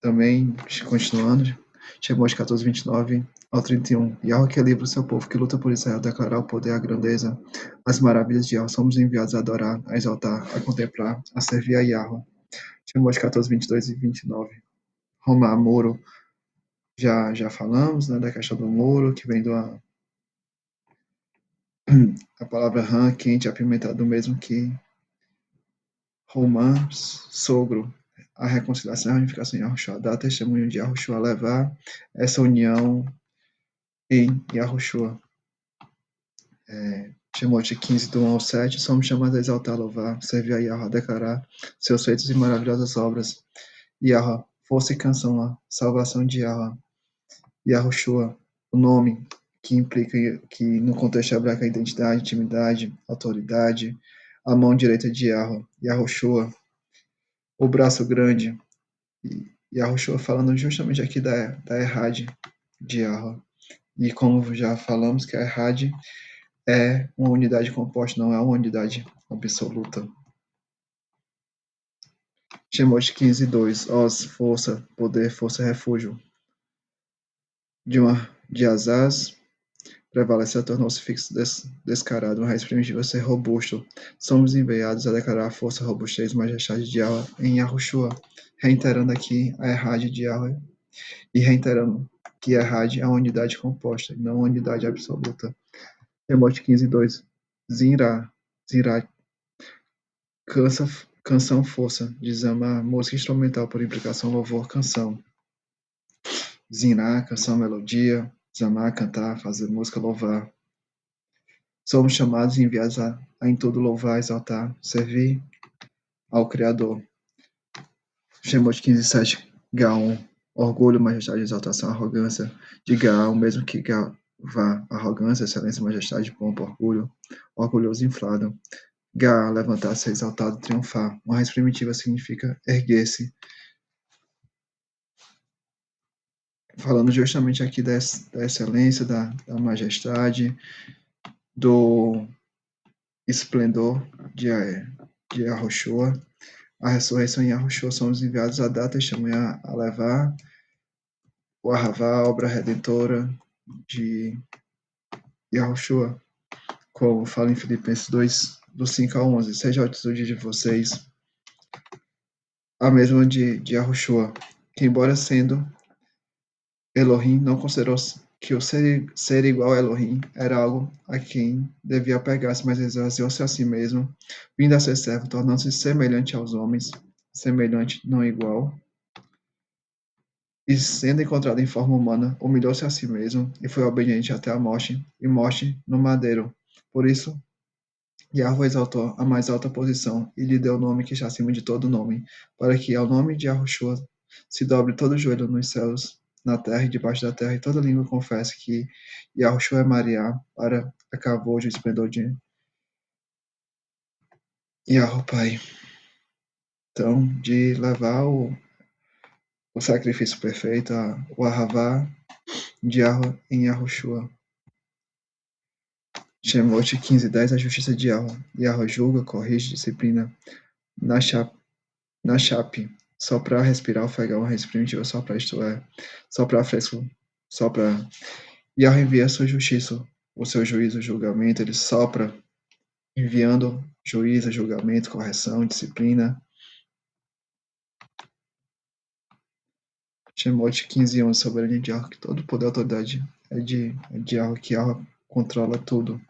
Também, continuando, Shemot 14:29 ao 31. Yahweh que livra o seu povo, que luta por Israel, declarar o poder, a grandeza, as maravilhas de Yahweh. Somos enviados a adorar, a exaltar, a contemplar, a servir a Yahweh. Shemot 14:22 e 29. Romá, muro. Já falamos, né, da questão do muro, que vem a palavra ram, quente, apimentado, mesmo que Romã, sogro, a reconciliação e a unificação em Yahushua, dá testemunho de Yahushua, levar essa união em Yahushua. Timóteo 15, do 1 ao 7, somos chamados a exaltar, louvar, servir a Yahweh, declarar seus feitos e maravilhosas obras. Yahweh, força e canção, a salvação de Yahweh. Yahushua, o nome que implica que no contexto hebraico a identidade, intimidade, autoridade, a mão direita de Yahweh. Yahushua, o braço grande. E Yahushua falando justamente aqui da Errad de Yahweh. E como já falamos que a Errad é uma unidade composta, não é uma unidade absoluta. Shemot 15:2. Os, força, poder, força, refúgio. De Azaz, Prevalecer tornou-se fixo descarado, uma raiz primitiva ser robusto. Somos enviados a declarar a força, robustez e majestade de Yahweh em Yahushua, reiterando aqui a Errade de Yahweh e reiterando que Errade é uma unidade composta, e não uma unidade absoluta. Remote 15:2. Zinra, Zinra, canção, força, de Zama, música instrumental, por implicação, louvor, canção. Zinra, canção, melodia, Zama, cantar, fazer música, louvar. Somos chamados e enviados a em tudo louvar, exaltar, servir ao Criador. Shemot 15:7. Gaon, orgulho, majestade, exaltação, arrogância. De Gaon, mesmo que Gavá, arrogância, excelência, majestade, pompa, orgulho, orgulhoso, inflado. Ga, levantar-se, exaltado, triunfar. Uma raiz primitiva significa erguer-se. Falando justamente aqui da excelência, da majestade, do esplendor de Yahushua. A ressurreição em Yahushua somos enviados a dar testemunha a levar o Ahavá, a obra redentora de Yahushua, como fala em Filipenses 2, do 5 ao 11. Seja a atitude de vocês a mesma de Yahushua, que embora sendo Elohim, não considerou que o ser igual a Elohim era algo a quem devia apegar-se, mas esvaziou-se a si mesmo, vindo a ser servo, tornando-se semelhante aos homens, semelhante, não igual, e sendo encontrado em forma humana, humilhou-se a si mesmo e foi obediente até a morte, e morte no madeiro. Por isso, Yahweh exaltou a mais alta posição e lhe deu o nome que está acima de todo nome, para que ao nome de Yahushua se dobre todo o joelho nos céus, na terra e debaixo da terra, e toda língua confesse que Yahushua é Maria, para a cavojo e esplendor de Yahweh Pai. Então, de levar o sacrifício perfeito, o Ahavá de Yahweh em Yahushua. Shemot 15:10. A justiça de Yahweh. Yahweh julga, corrige, disciplina. Na chape, soprar, respirar, ofegar uma raiz primitiva, soprar, isto é, soprar fresco, soprar. Yahweh envia a sua justiça, o seu juízo, julgamento, ele sopra, enviando juízo, julgamento, correção, disciplina. Shemot 15:11. Soberania de Yahweh, que todo poder e autoridade é de Yahweh, que Yahweh controla tudo.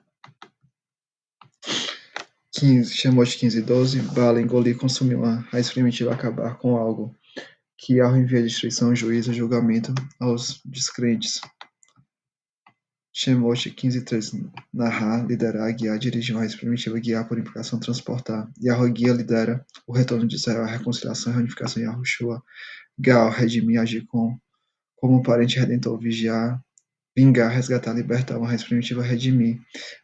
15, Shemot 15:12. Bala, engolir, consumir uma raiz primitiva, acabar com algo. Que Yahweh envia destruição, juízo, julgamento aos descrentes. Shemot 15:3. Narrar, liderar, guiar, dirigir uma raiz primitiva, guiar por implicação, transportar. Yahweh guia, lidera o retorno de Israel, a reconciliação e reunificação em Yahushua. Gal, redimir, agir como um parente redentor, vigiar, vingar, resgatar, libertar, uma raiz primitiva, redimir.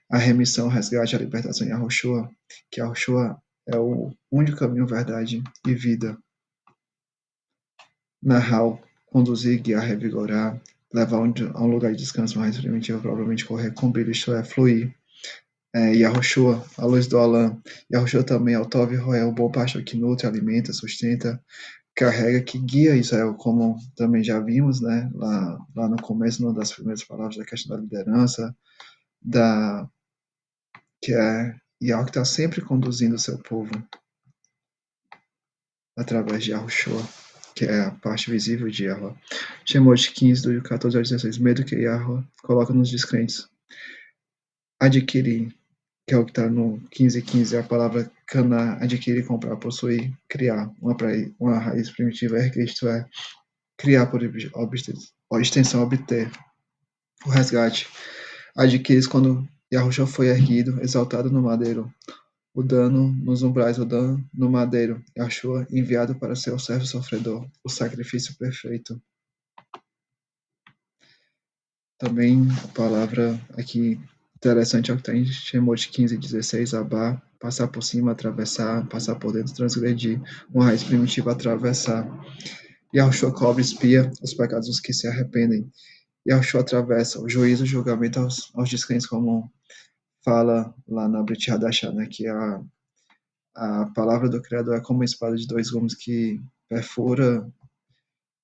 A remissão, resgate, a libertação em Yahushua, que Yahushua é o único caminho, verdade e vida. Narrar, conduzir, guiar, revigorar, levar a um lugar de descanso, uma raiz primitiva, provavelmente correr com brilho, isto é, fluir. Yahushua, a luz do Alã. Yahushua também é o Tov Roel, o bom pastor que nutre, alimenta, sustenta, carrega, que guia Israel, como também já vimos, né, lá no começo, numa das primeiras palavras da questão da liderança, que é Yahweh que está sempre conduzindo o seu povo através de Yahushua, que é a parte visível de Yahweh. Shemot 15, do 14 ao 16. Medo que Yahweh coloca nos descrentes. Adquirir, que é o que está no 15:15, a palavra caná, adquirir, comprar, possuir, criar, uma raiz primitiva, erguer, isto é, criar por extensão, obter, o resgate. Adquirir quando Yahushua foi erguido, exaltado no madeiro, o dano nos umbrais, o dano no madeiro, Yahushua enviado para ser o servo sofredor, o sacrifício perfeito. Também a palavra aqui interessante é o que está em Shemot 15:16, Abá, passar por cima, atravessar, passar por dentro, transgredir, uma raiz primitiva, atravessar. Yahushua cobre, espia os pecados dos que se arrependem. Yahushua atravessa o juízo, o julgamento aos descrentes, como fala lá na Brit Hadashah, né, que a palavra do Criador é como uma espada de dois gumes que perfura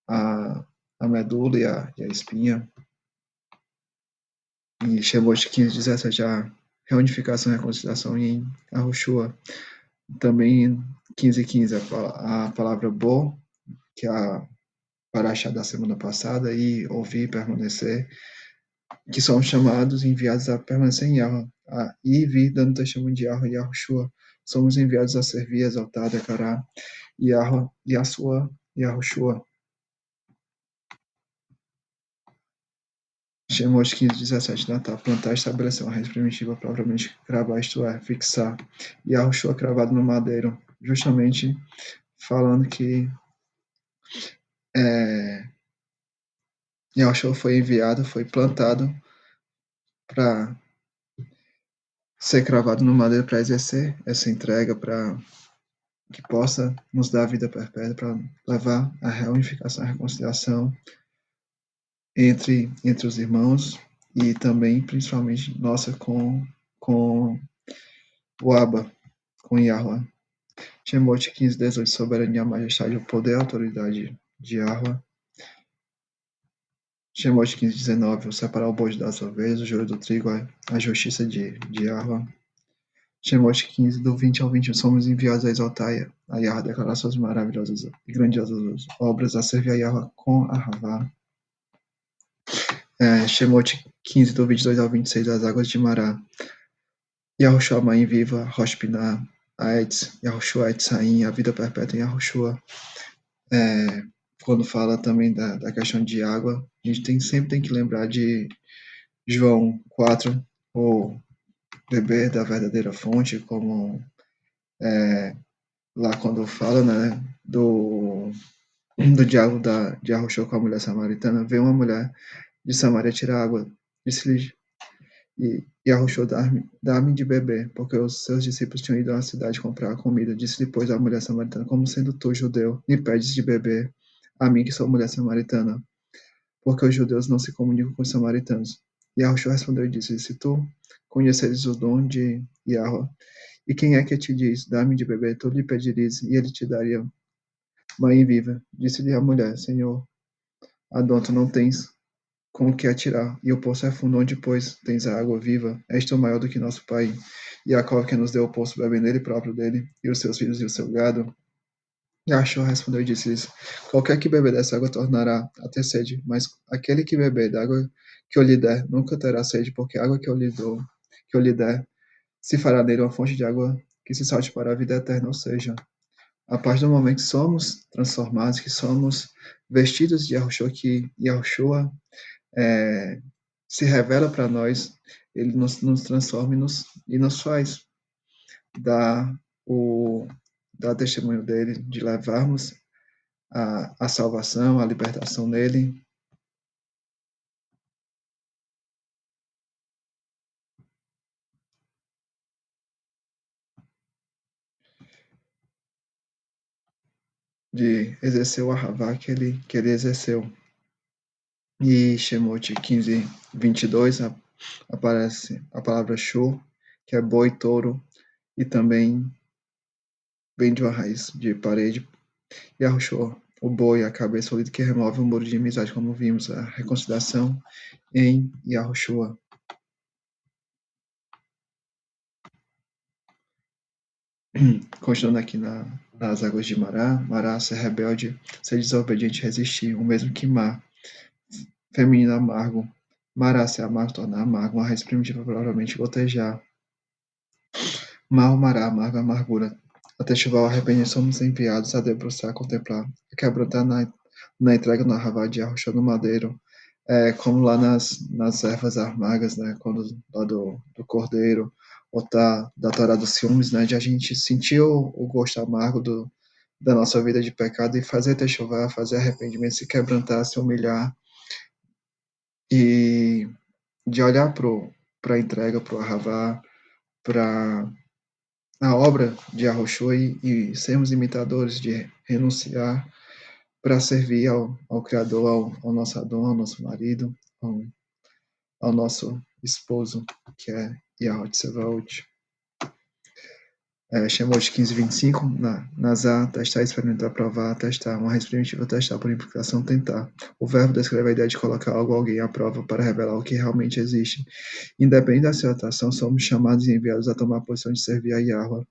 a medula e a espinha. E Shemot 15:17, a reunificação e reconciliação em Yahushua. Também 15:15, a palavra bo, que é a paraxá da semana passada, e ouvir, permanecer, que somos chamados, enviados a permanecer em Yahweh, a ir e vir, dando testemunho de Yahweh e Yahushua. Somos enviados a servir, exaltar, declarar Yahweh, Yahshua, Yahushua. Shemot 15:17, Natal, plantar, estabelecer uma raiz primitiva, propriamente cravar, isto é, fixar. Yahushua cravado no madeiro, justamente falando que Yahushua foi enviado, foi plantado para ser cravado no madeiro, para exercer essa entrega, para que possa nos dar a vida perpétua, para levar a reunificação, a reconciliação entre os irmãos e também, principalmente, nossa com o Abba, com Yahweh. Shemot 15:18, soberania, majestade, o poder e a autoridade de Yahweh. Shemot 15:19, o separar o bode das ovelhas, o joio do trigo, a justiça de Yahweh. Shemot 15, do 20 ao 21, somos enviados a exaltar a Yahweh, declarar suas maravilhosas e grandiosas obras, a servir a Yahweh com a Havá. Shemot 15, do 22 ao 26, as águas de Mará. Yahushua, mãe viva, Rosh Pinah, Aetz, Yahushua, Etzaim, a vida perpétua em Yahushua. Quando fala também da questão de água, a gente sempre tem que lembrar de João 4, o beber da verdadeira fonte, como lá quando fala, né, do diálogo de Yahushua com a mulher samaritana, veio uma mulher de Samaria tirar água, disse-lhe, e Yahushua, dá-me de beber, porque os seus discípulos tinham ido à cidade comprar comida. Disse-lhe, pois, a mulher samaritana, como sendo tu, judeu, me pedes de beber, a mim que sou mulher samaritana, porque os judeus não se comunicam com os samaritanos. E Yahushua respondeu e disse, se tu conheceres o dom de Yahweh, e quem é que te diz, dá-me de beber, tu lhe pedirias, e ele te daria. Mãe viva, disse-lhe a mulher, Senhor, Adão, tu não tens com o que atirar, e o poço é fundo, onde, pois, tens a água viva, és tu maior do que nosso pai. E a cova que nos deu o poço, bebe nele próprio dele, e os seus filhos e o seu gado. E Achou respondeu e disse-lhes, qualquer que beber dessa água tornará a ter sede, mas aquele que beber da água que eu lhe der, nunca terá sede, porque a água que eu lhe dou, que eu lhe der, se fará nele uma fonte de água que se salte para a vida eterna, ou seja, a partir do momento que somos transformados, que somos vestidos de Yahushua, que Yahushua se revela para nós, ele nos transforma e nos faz dar, o, dar testemunho dele, de levarmos a salvação, a libertação nele. De exercer o Ahavá que ele exerceu. E Shemot 15:22 aparece a palavra Shur, que é boi, touro, e também vem de uma raiz de parede. E Yahushua, o boi, a cabeça, o líder que remove o muro de amizade, como vimos, a reconciliação em Yahushua. Continuando aqui nas águas de Mará, Mará, ser rebelde, ser desobediente, resistir, o mesmo que Mar, feminino amargo, Mará, ser amargo, tornar amargo, uma raiz primitiva, provavelmente gotejar. Mar, Mará, amargo, amargura, atestivar o arrependimento, somos enviados a debruçar, contemplar, a quebrantar na entrega no arraval de Yahushua no madeiro, como lá nas ervas amargas, né, quando lá do cordeiro, ou da Torá dos ciúmes, né, de a gente sentir o gosto amargo da nossa vida de pecado e fazer techuvá, fazer arrependimento, se quebrantar, se humilhar e de olhar para a entrega, para o arravá, para a obra de Yahushua e sermos imitadores, de renunciar para servir ao Criador, ao nosso Adão, ao nosso marido, ao nosso esposo, que é Yahweh Tsevaot. Chamou de 1525, nasar, testar, experimentar, provar, testar, uma raiz primitiva, testar, por implicação, tentar. O verbo descreve a ideia de colocar algo ou alguém à prova para revelar o que realmente existe. Independente da situação, somos chamados e enviados a tomar a posição de servir a Yahweh,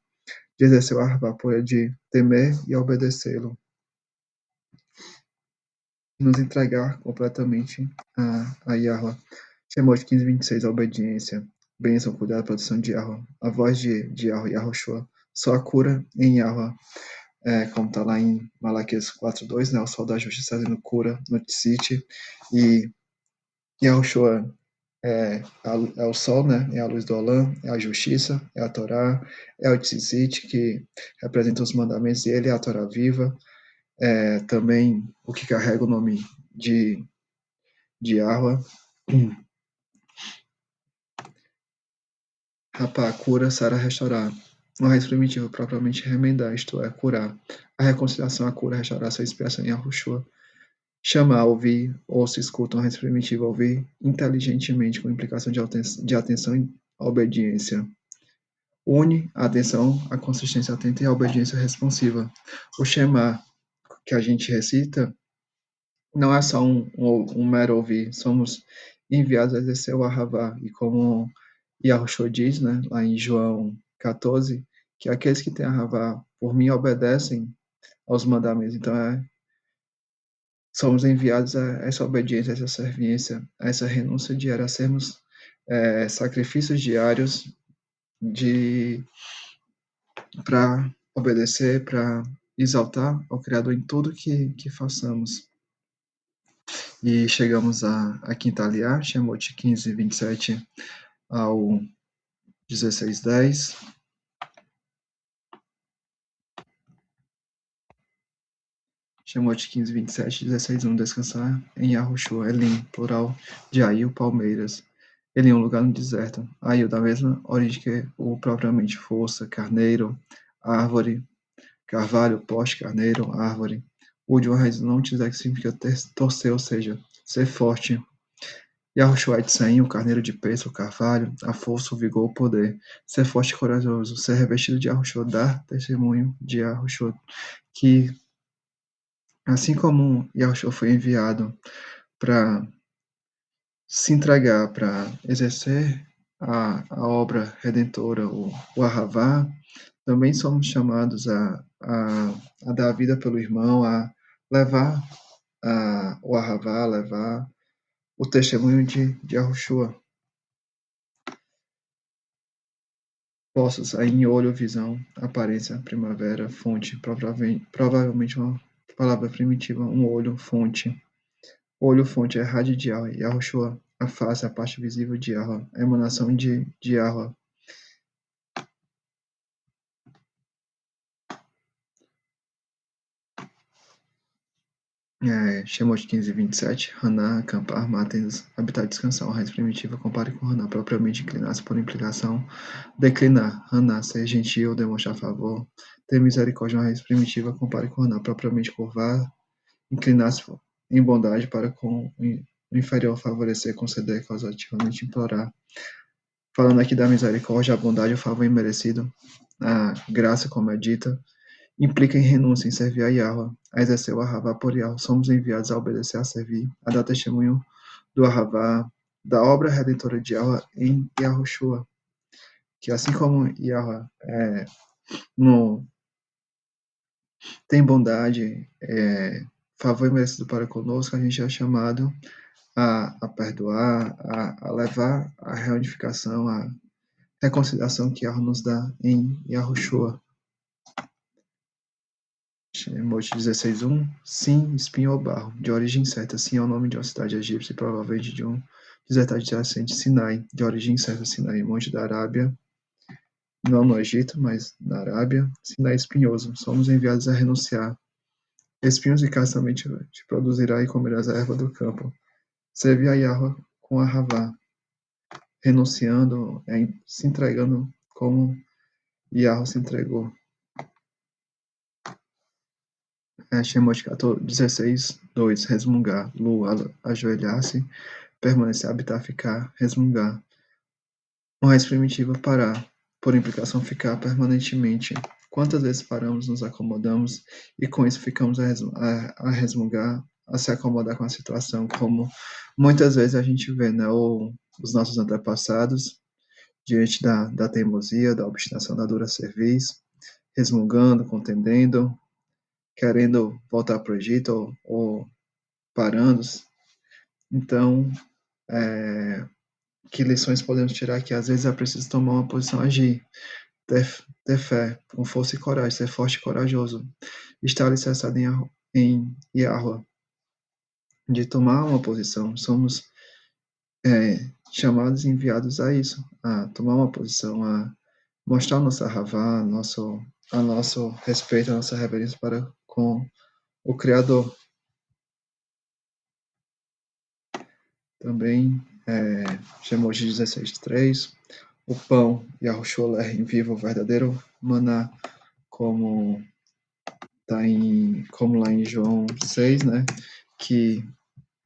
de exercer o arvapoia, de temer e obedecê-lo, nos entregar completamente a Yahweh. Shemot 15:26, a obediência, bênção, cuidado, proteção de Yahweh, a voz de Yahweh, Yahushua, só a cura em Yahweh, como está lá em Malaquias 4:2, né, o sol da justiça trazendo cura no Tzite, e Yahushua é o sol, né, é a luz do Olam, é a justiça, é a Torá, é o Tzite, que representa os mandamentos dele, é a Torá viva, também o que carrega o nome de Yahweh. Rapar, cura, sarar, restaurar. Uma raiz primitiva, propriamente remendar, isto é, curar. A reconciliação, a cura, a restauração, a expiação em Yahushua. Chamar, ouvir, ou se escuta, uma raiz primitiva, ouvir inteligentemente, com implicação de atenção e obediência. Une a atenção, a consistência atenta e a obediência responsiva. O Shema que a gente recita não é só um mero ouvir, somos enviados a exercer o Ahavá, e como Yahushua diz, né, lá em João 14, que aqueles que têm Ahavá por mim obedecem aos mandamentos. Então, somos enviados a essa obediência, a essa serviência, a essa renúncia diária, a sermos sacrifícios diários para obedecer, para exaltar ao Criador em tudo que façamos. E chegamos a quinta aliá, Shemot 15:27 ao 16:10. Shemot 15:27, 16:1, descansar em Yahushua, Elim, plural, de Ail, palmeiras. Elim, um lugar no deserto. Ail, da mesma origem que o propriamente força, carneiro, árvore, carvalho, poste, carneiro, árvore. O de uma raiz não dizer que significa torcer, ou seja, ser forte. Yahushua Tsaim, o carneiro de peso, o carvalho, a força, o vigor, o poder. Ser forte e corajoso, ser revestido de Yahushua, dar testemunho de Yahushua, que assim como Yahushua foi enviado para se entregar, para exercer a obra redentora, o Ahavá, também somos chamados a dar a vida pelo irmão, a levar o Ahavá, a levar o testemunho de Yahushua. Possos, aí em olho, visão, aparência, primavera, fonte, provavelmente uma palavra primitiva, um olho, fonte. Olho, fonte, é rádio de Yahweh, Yahushua, a face, a parte visível de Yahweh, a emanação de Yahweh. Shemot 15:27, Haná, acampar, matens, habitar, descansar, uma raiz primitiva, compare com Haná, propriamente inclinar-se por implicação, declinar, Haná, ser gentil, demonstrar favor, ter misericórdia, uma raiz primitiva, compare com Haná, propriamente curvar, inclinar-se em bondade para com o inferior favorecer, conceder, causativamente implorar. Falando aqui da misericórdia, a bondade, o favor imerecido, a graça, como é dita, implica em renúncia, em servir a Yahweh, a exercer o Ahavá por Yahweh. Somos enviados a obedecer, a servir, a dar testemunho do Ahavá, da obra redentora de Yahweh em Yahushua. Que assim como Yahweh no, tem bondade, favor merecido para conosco, a gente é chamado a perdoar, a levar a reunificação, a reconciliação que Yahweh nos dá em Yahushua. Shemot 16:1, Sim, espinho ou barro, de origem certa. Sim é o nome de uma cidade egípcia, provavelmente de um deserto adjacente, Sinai, de origem certa. Sinai, monte da Arábia, não no Egito, mas na Arábia. Sinai espinhoso, somos enviados a renunciar. Espinhos e casas também te produzirá e comerás a erva do campo. Servir a Yahweh com a Havá, renunciando, se entregando como Yahweh se entregou. Shemot 16:2, resmungar. Lu, ajoelhar-se, permanecer, habitar, ficar, resmungar. Uma raiz primitiva, parar. por implicação, ficar permanentemente. Quantas vezes paramos, nos acomodamos e com isso ficamos a resmungar, a se acomodar com a situação, como muitas vezes a gente vê, né, os nossos antepassados, diante da teimosia, da obstinação, da dura cerviz, resmungando, contendendo, querendo voltar para o Egito ou parando. Então, que lições podemos tirar? Que às vezes é preciso tomar uma posição, agir, ter fé, com força e coragem, ser forte e corajoso, estar alicerçado em Yahweh, de tomar uma posição. Somos chamados e enviados a isso, a tomar uma posição, a mostrar nossa ravá, a nosso respeito, a nossa reverência para com o Criador. Também, Shemot 16:3, o pão Yahushua vivo, o verdadeiro maná, como como lá em João 6, né, que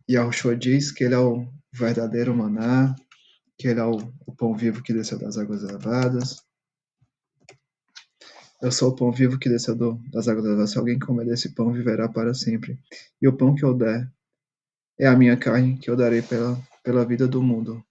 Yahushua diz que ele é o verdadeiro maná, que ele é o pão vivo que desceu das águas lavadas. Eu sou o pão vivo que desceu das águas lavadas. Se alguém comer desse pão, viverá para sempre. E o pão que eu der é a minha carne, que eu darei pela vida do mundo.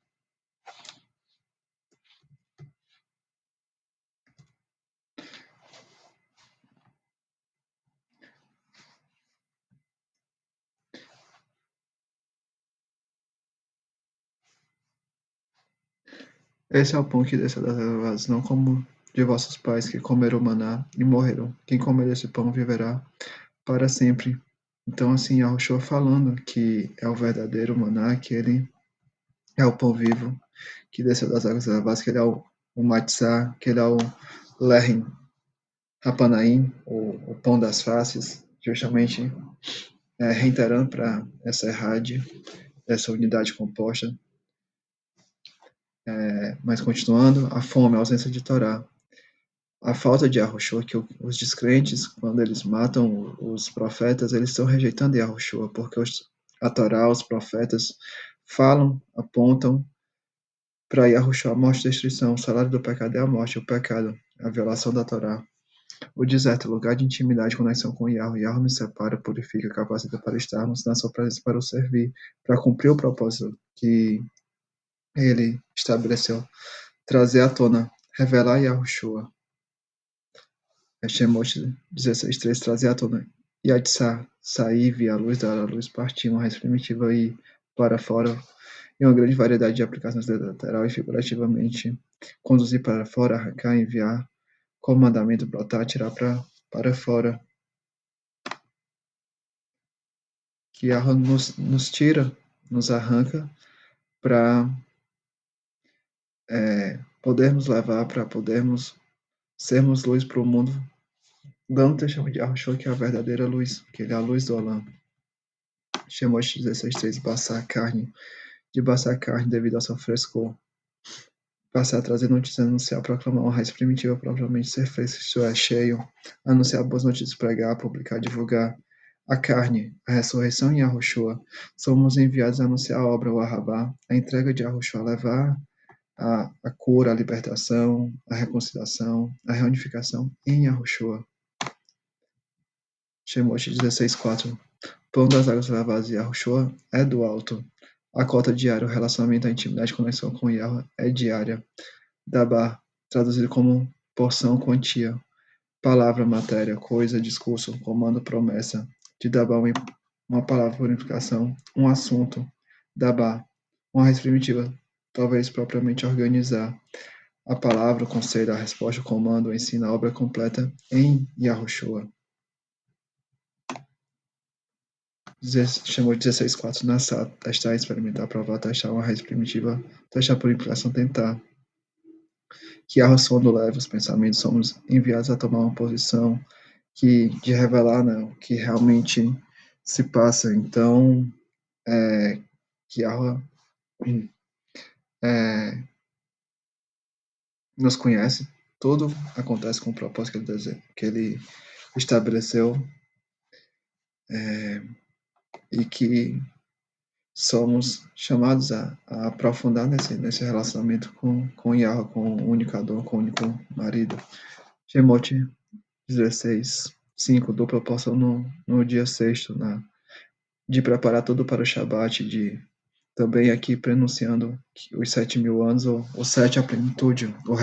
Esse é o pão que desceu das águas lavadas, não como de vossos pais que comeram maná e morreram. Quem comer desse pão viverá para sempre. Então, assim, Yahushua falando que é o verdadeiro maná, que ele é o pão vivo que desceu das águas lavadas, que ele é o matzá, que ele é o lehem rapanaim, o pão das faces, justamente reiterando para essa rádio, essa unidade composta. Mas continuando, a fome, a ausência de Torá, a falta de Yahushua, que os descrentes, quando eles matam os profetas, eles estão rejeitando Yahushua, porque a Torá, os profetas, falam, apontam para Yahushua a morte e destruição. O salário do pecado é a morte, o pecado, a violação da Torá. O deserto, lugar de intimidade e conexão com Yahweh. Yahweh me separa, purifica, capacita para estarmos na sua presença para o servir, para cumprir o propósito que ele estabeleceu. Trazer à tona, revelar Yahushua. Shemot 16:3, trazer à tona. Yatsar, sair, via a luz, dar a luz, partir, uma raiz primitiva e para fora, e uma grande variedade de aplicações lateral e figurativamente, conduzir para fora, arrancar, enviar, como mandamento, brotar, tirar para fora. Que nos tira, nos arranca para podermos levar, para podermos sermos luz para o mundo, dando testemunho de Yahushua, que é a verdadeira luz, que ele é a luz do Olam. Shemot 16:3, passar carne, de passar carne devido ao seu frescor. Passar a trazer notícias, anunciar, proclamar uma raiz primitiva, propriamente ser fresco, cheio, anunciar boas notícias, pregar, publicar, divulgar. A carne, a ressurreição em Yahushua. Somos enviados a anunciar a obra, o Ahavá, a entrega de Yahushua, levar a cura, a libertação, a reconciliação, a reunificação em Yahushua. Shemot 16:4. Pão das águas lavadas de Yahushua é do alto. A cota diária, o relacionamento, a intimidade, conexão com Yahweh é diária. Dabar, traduzido como porção, quantia. Palavra, matéria, coisa, discurso, comando, promessa. De Dabar, uma palavra por implicação, um assunto. Dabar, uma raiz primitiva, talvez propriamente organizar. A palavra, o conselho, a resposta, o comando, o ensino, a obra completa em Yahushua. Chamou 16:4 Nassá, testar, experimentar, provar, testar uma raiz primitiva, testar por implicação, tentar. Que a sondo leva os pensamentos, somos enviados a tomar uma posição de revelar, né, o que realmente se passa. Então, que a é, nos conhece, tudo acontece com o propósito que ele estabeleceu, e que somos chamados a aprofundar nesse relacionamento com Yahweh, com o único Adão, com o único marido. Shemot 16, 5, dupla porção no dia sexto, de preparar tudo para o Shabat, de também aqui pronunciando os 7.000 anos, ou 7 a plenitude, o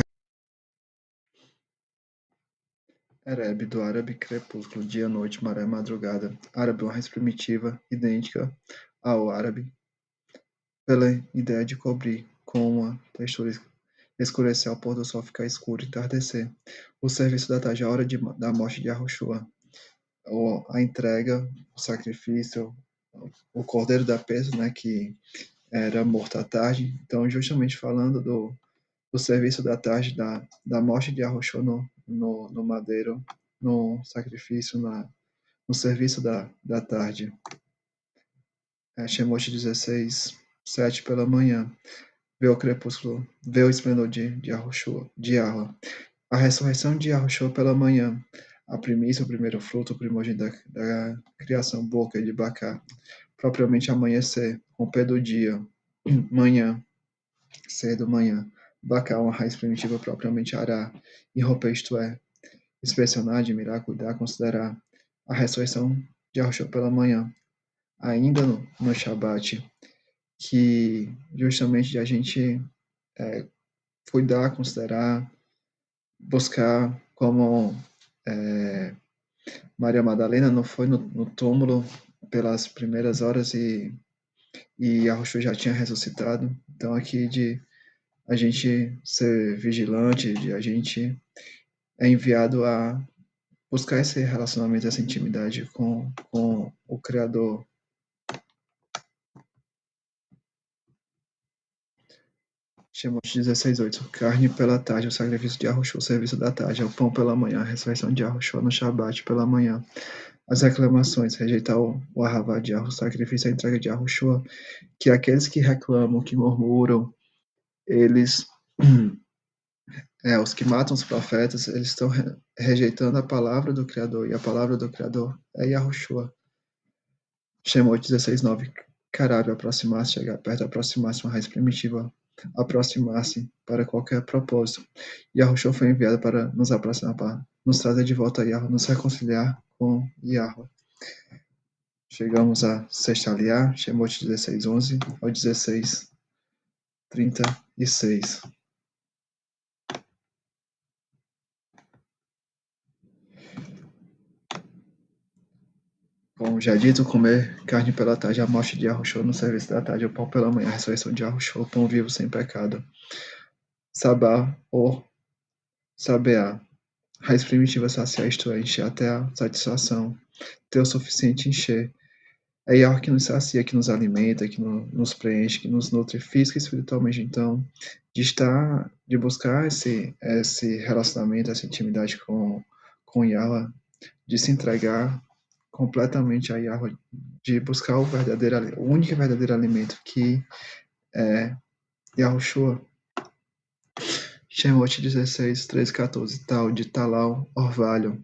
Ereb, do árabe crepúsculo, dia, noite, maré, madrugada. Árabe, uma raiz primitiva, idêntica ao árabe, pela ideia de cobrir com uma textura escurecer ao pôr do sol, ficar escuro, entardecer. O serviço da tarde, a hora da morte de Yahushua, a entrega, o sacrifício, o cordeiro da peça, né, que era morto à tarde. Então, justamente falando do serviço da tarde, da morte de Yahushua no madeiro, no sacrifício, no serviço da tarde. Shemot 16, 7 pela manhã. Vê o crepúsculo, vê o esplendor de Yahushua, de Yahweh. A ressurreição de Yahushua pela manhã. A primícia, o primeiro fruto, o primogênito da criação, boca de Bacá. Propriamente amanhecer, romper do dia. Manhã, cedo, manhã. Bacá, uma raiz primitiva propriamente Ará. E romper, isto é, inspecionar, admirar, cuidar, considerar. A ressurreição de Yahushua pela manhã. Ainda no Shabat, que justamente a gente cuidar, considerar, buscar, como Maria Madalena não foi no túmulo pelas primeiras horas e Yahushua já tinha ressuscitado. Então aqui de a gente ser vigilante, de a gente é enviado a buscar esse relacionamento, essa intimidade com o Criador. Shemot 16:8. Carne pela tarde, o sacrifício de Yahushua, o serviço da tarde, o pão pela manhã, a ressurreição de Yahushua no Shabat pela manhã. As reclamações, rejeitar o Ahavá de Yahushua, o sacrifício, a entrega de Yahushua, que aqueles que reclamam, que murmuram, eles, os que matam os profetas, eles estão rejeitando a palavra do Criador, e a palavra do Criador é Yahushua. Shemot 16:9. Caralho, aproximar-se, chegar perto, aproximar-se, uma raiz primitiva, aproximar-se para qualquer propósito. Yahushua foi enviado para nos aproximar, para nos trazer de volta a Yahweh, nos reconciliar com Yahweh. Chegamos a sexta aliar, Shemot 16:11 ao 16:36. Como já dito, comer carne pela tarde, a morte de Yahushua no serviço da tarde, o pão pela manhã, a ressurreição de Yahushua, o pão vivo sem pecado. Sabá ou sabeá, raiz primitiva saciar, isto é, encher até a satisfação, ter o suficiente encher. É Yahweh que nos sacia, que nos alimenta, que nos preenche, que nos nutre física e espiritualmente. Então, de buscar esse relacionamento, essa intimidade com Yahweh, de se entregar completamente a Yahweh, de buscar o único e verdadeiro alimento, que é Yahushua. Shemot 16, 13, 14, tal, de talal, orvalho.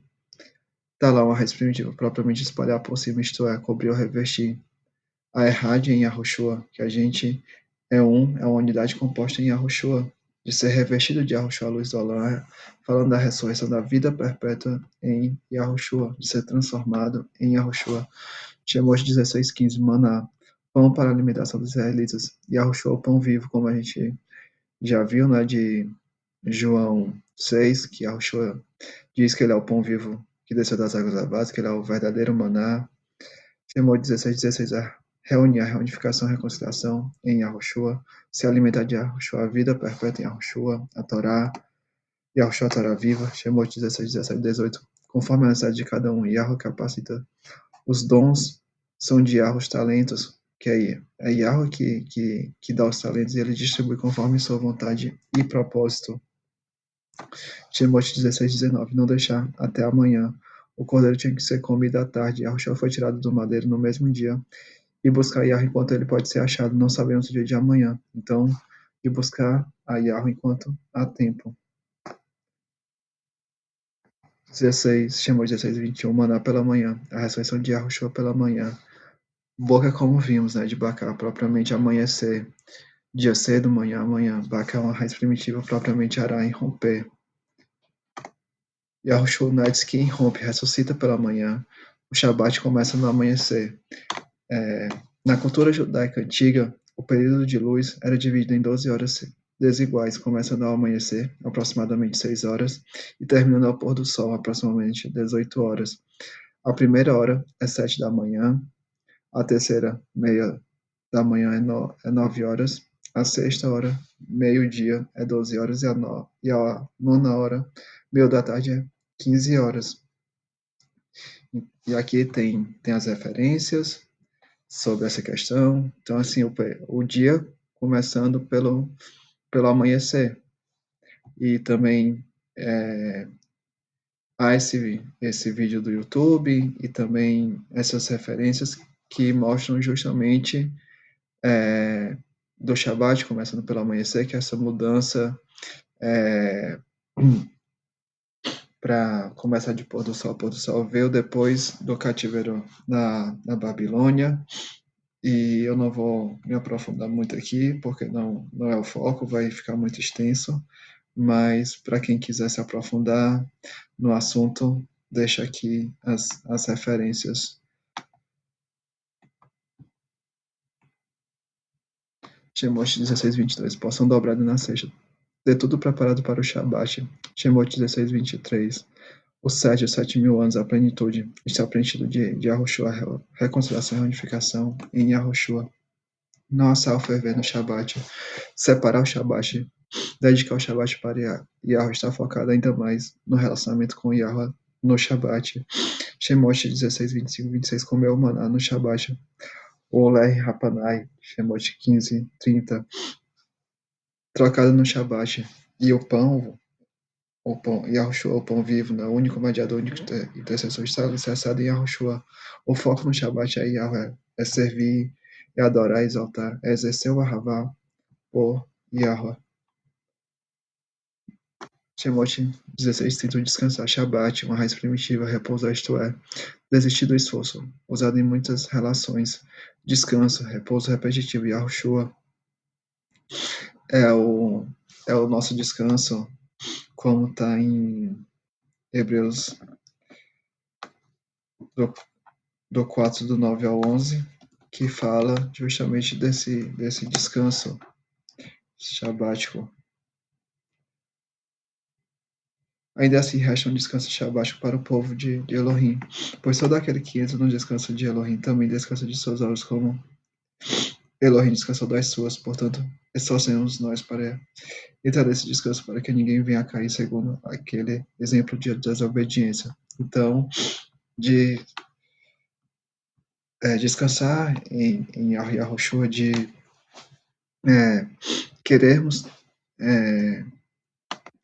Talal, uma raiz primitiva, propriamente espalhar por cima, isto é, cobrir ou revestir. A Errad em Yahushua, que a gente é uma unidade composta em Yahushua, de ser revestido de Yahushua, a luz do Alá, falando da ressurreição da vida perpétua em Yahushua, de ser transformado em Yahushua. Shemot 16:15, maná, pão para a alimentação dos israelitas. Yahushua, o pão vivo, como a gente já viu, né, de João 6, que Yahushua diz que ele é o pão vivo que desceu das águas da base, que ele é o verdadeiro maná. Shemot 16:16, reunir a reunificação e reconciliação em Yahushua, se alimentar de Yahushua, a vida perfeita em Yahushua, a Torá, Yahushua, a Torá viva. Shemot 16, 17, 18, conforme a necessidade de cada um, Yahweh capacita. Os dons são de Yahweh, os talentos, que é Yahweh que dá os talentos e ele distribui conforme sua vontade e propósito. Shemot 16, 19, não deixar até amanhã. O cordeiro tinha que ser comido à tarde. Yahushua foi tirado do madeiro no mesmo dia. E buscar Yahweh enquanto ele pode ser achado, não sabemos o dia de amanhã. Então, e buscar a Yahweh enquanto há tempo. 16, Shemot 16, 21, maná pela manhã, a ressurreição de Yahushua pela manhã, Boca, como vimos, né, de Bacá, propriamente amanhecer, dia cedo, manhã, amanhã. Bacá é uma raiz primitiva, propriamente ará, romper. Yahushua Nights que irrompe, ressuscita pela manhã. O Shabat começa no amanhecer. Na cultura judaica antiga, o período de luz era dividido em 12 horas desiguais, começando ao amanhecer, aproximadamente 6 horas, e terminando ao pôr do sol, aproximadamente 18 horas. A primeira hora é 7 da manhã, a terceira, meia da manhã, é 9 horas, a sexta hora, meio-dia, é 12 horas, e a nona hora, meio da tarde, é 15 horas. E aqui tem as referências sobre essa questão. Então, assim, o dia começando pelo amanhecer. E também há esse vídeo do YouTube e também essas referências que mostram justamente do Shabat, começando pelo amanhecer, que é essa mudança para começar de pôr do sol veio depois do cativeiro na Babilônia. E eu não vou me aprofundar muito aqui, porque não é o foco, vai ficar muito extenso, mas para quem quiser se aprofundar no assunto, deixa aqui as referências. Shemot 16:22, porção dobrada na sexta. De tudo preparado para o Shabat. Shemot 16:23. Os 7 mil anos, a plenitude, está preenchido de Yahushua, reconciliação e reunificação em Yahushua. Não assar o ferver no Shabat. Separar o Shabat, dedicar o Shabat para Yahweh, está focado ainda mais no relacionamento com Yahweh no Shabat. Shemot 16, 25, 26, comeu o maná no Shabat. Oler Rapanai, Shemot 15, 30, trocado no Shabat. E o pão, Yahushua, o pão vivo, né? O único mediador, o único intercessor, está alicerçado em Yahushua. O foco no Shabat é Yahweh, é servir, é adorar, é exaltar, é exercer o Ahavá por Yahweh. Shemot 16 tentam descansar. Shabat, uma raiz primitiva, repousar, isto é, desistir do esforço, usado em muitas relações. Descanso, repouso repetitivo. Yahushua é o, é o nosso descanso, como está em Hebreus do, do 4, do 9 ao 11, que fala justamente desse descanso shabático. Ainda assim resta um descanso shabático para o povo de Elohim, pois todo aquele que entra no descanso de Elohim também descansa de suas obras, como Elohim descansou das suas. Portanto, esforcemos nós para entrar nesse descanso, para que ninguém venha a cair segundo aquele exemplo de desobediência. Então, de descansar em Yahushua, de querermos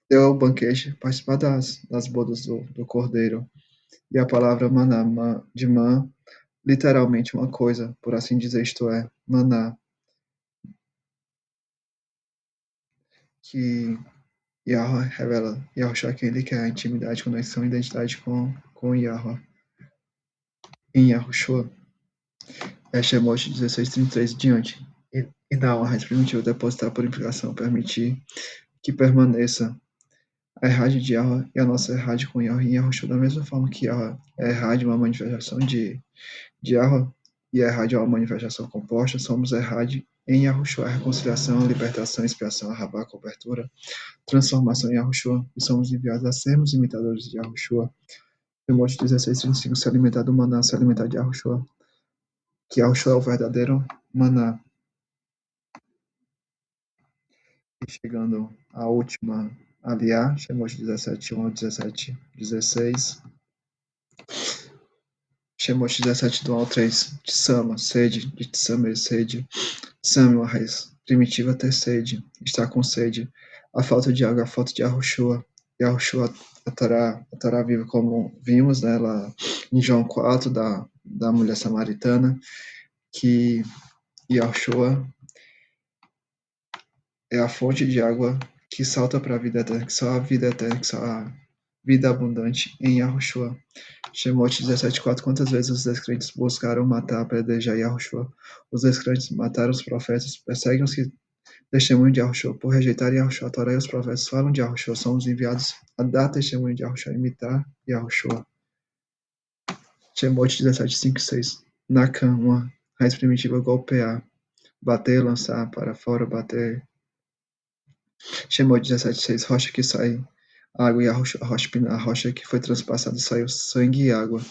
ter o banquete, participar das bodas do Cordeiro. E a palavra maná, de man, literalmente uma coisa, por assim dizer, isto é, maná, que Yahweh revela, Yahushua quem ele quer, a intimidade, conexão, identidade com Yahweh. Em Yahushua, Shemot 16:33 diante, e dá uma raiz primitiva, depositar a purificação, permitir que permaneça a Errad de Yahweh e a nossa Errad com Yahweh em Yahushua, da mesma forma que Yahweh é Errad, uma manifestação de Yahweh, e a Errad é uma manifestação composta, somos Errad em Yahushua, a reconciliação, a libertação, a expiação, a rabá, a cobertura, transformação em Yahushua, e somos enviados a sermos imitadores de Yahushua. Timóteo 16:35, se alimentar do maná, se alimentar de Yahushua, que Yahushua é o verdadeiro maná. E chegando à última aliá, Shemot 17:1 ao 17:16. Shemot 17 do ao 3, de Sama, sede, de Tsamer, sede. Sama, uma raiz primitiva, ter sede, estar com sede. A falta de água, a falta de Yahushua. Yahushua, a Torá viva, como vimos, né, lá em João 4, da mulher samaritana, que Yahushua é a fonte de água que salta para a vida eterna, que só a vida eterna, que só vida abundante em Yahushua. Shemot 17:4. Quantas vezes os descrentes buscaram matar, apedrejar Yahushua? Os descrentes mataram os profetas, perseguem os que testemunho de Yahushua. Por rejeitar Yahushua, a Torá e os profetas falam de Yahushua. Somos enviados a dar testemunho de Yahushua, imitar Yahushua. Shemot 17:5-6. Nakan, uma raiz primitiva, golpear, bater, lançar para fora, bater. Shemot 17:6. Rocha que sai água e Yahushua, a rocha que foi transpassada saiu sangue e água.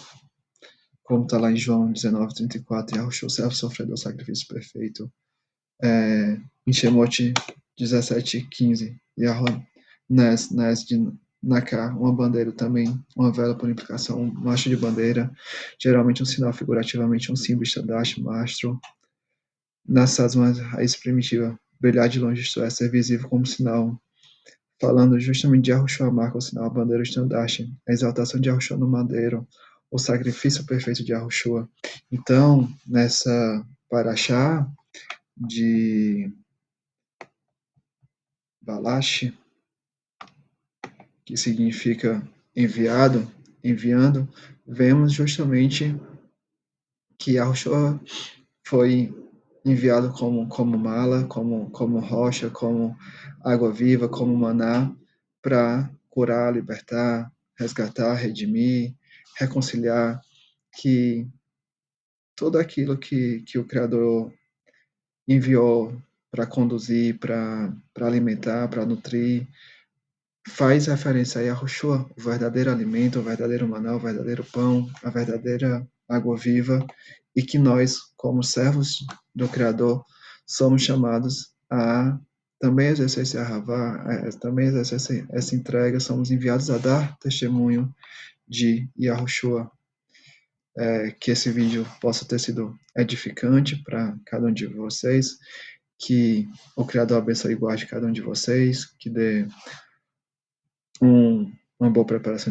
Como está lá em João 19:34. Yahushua, o servo sofredor, sacrifício perfeito. Em Shemot 17:15. Yahweh Nes de Naká, uma bandeira também, uma vela por implicação, um macho de bandeira, geralmente um sinal, figurativamente um símbolo, estandarte, mastro. Nassaz, uma raiz primitiva, brilhar de longe, isto é, ser visível como sinal, falando justamente de Yahushua, marca o sinal, a bandeira, o estandarte, a exaltação de Yahushua no madeiro, o sacrifício perfeito de Yahushua. Então, nessa paraxá de Balash, que significa enviando, vemos justamente que Yahushua foi enviado como mala, como rocha, como água viva, como maná, para curar, libertar, resgatar, redimir, reconciliar, que tudo aquilo que o Criador enviou para conduzir, para alimentar, para nutrir, faz referência a Yahushua, o verdadeiro alimento, o verdadeiro maná, o verdadeiro pão, a verdadeira água viva, e que nós, como servos do Criador, somos chamados a também exercer esse ahavá, também exercer essa entrega, somos enviados a dar testemunho de Yahushua. Que esse vídeo possa ter sido edificante para cada um de vocês, que o Criador abençoe e guarde cada um de vocês, que dê uma boa preparação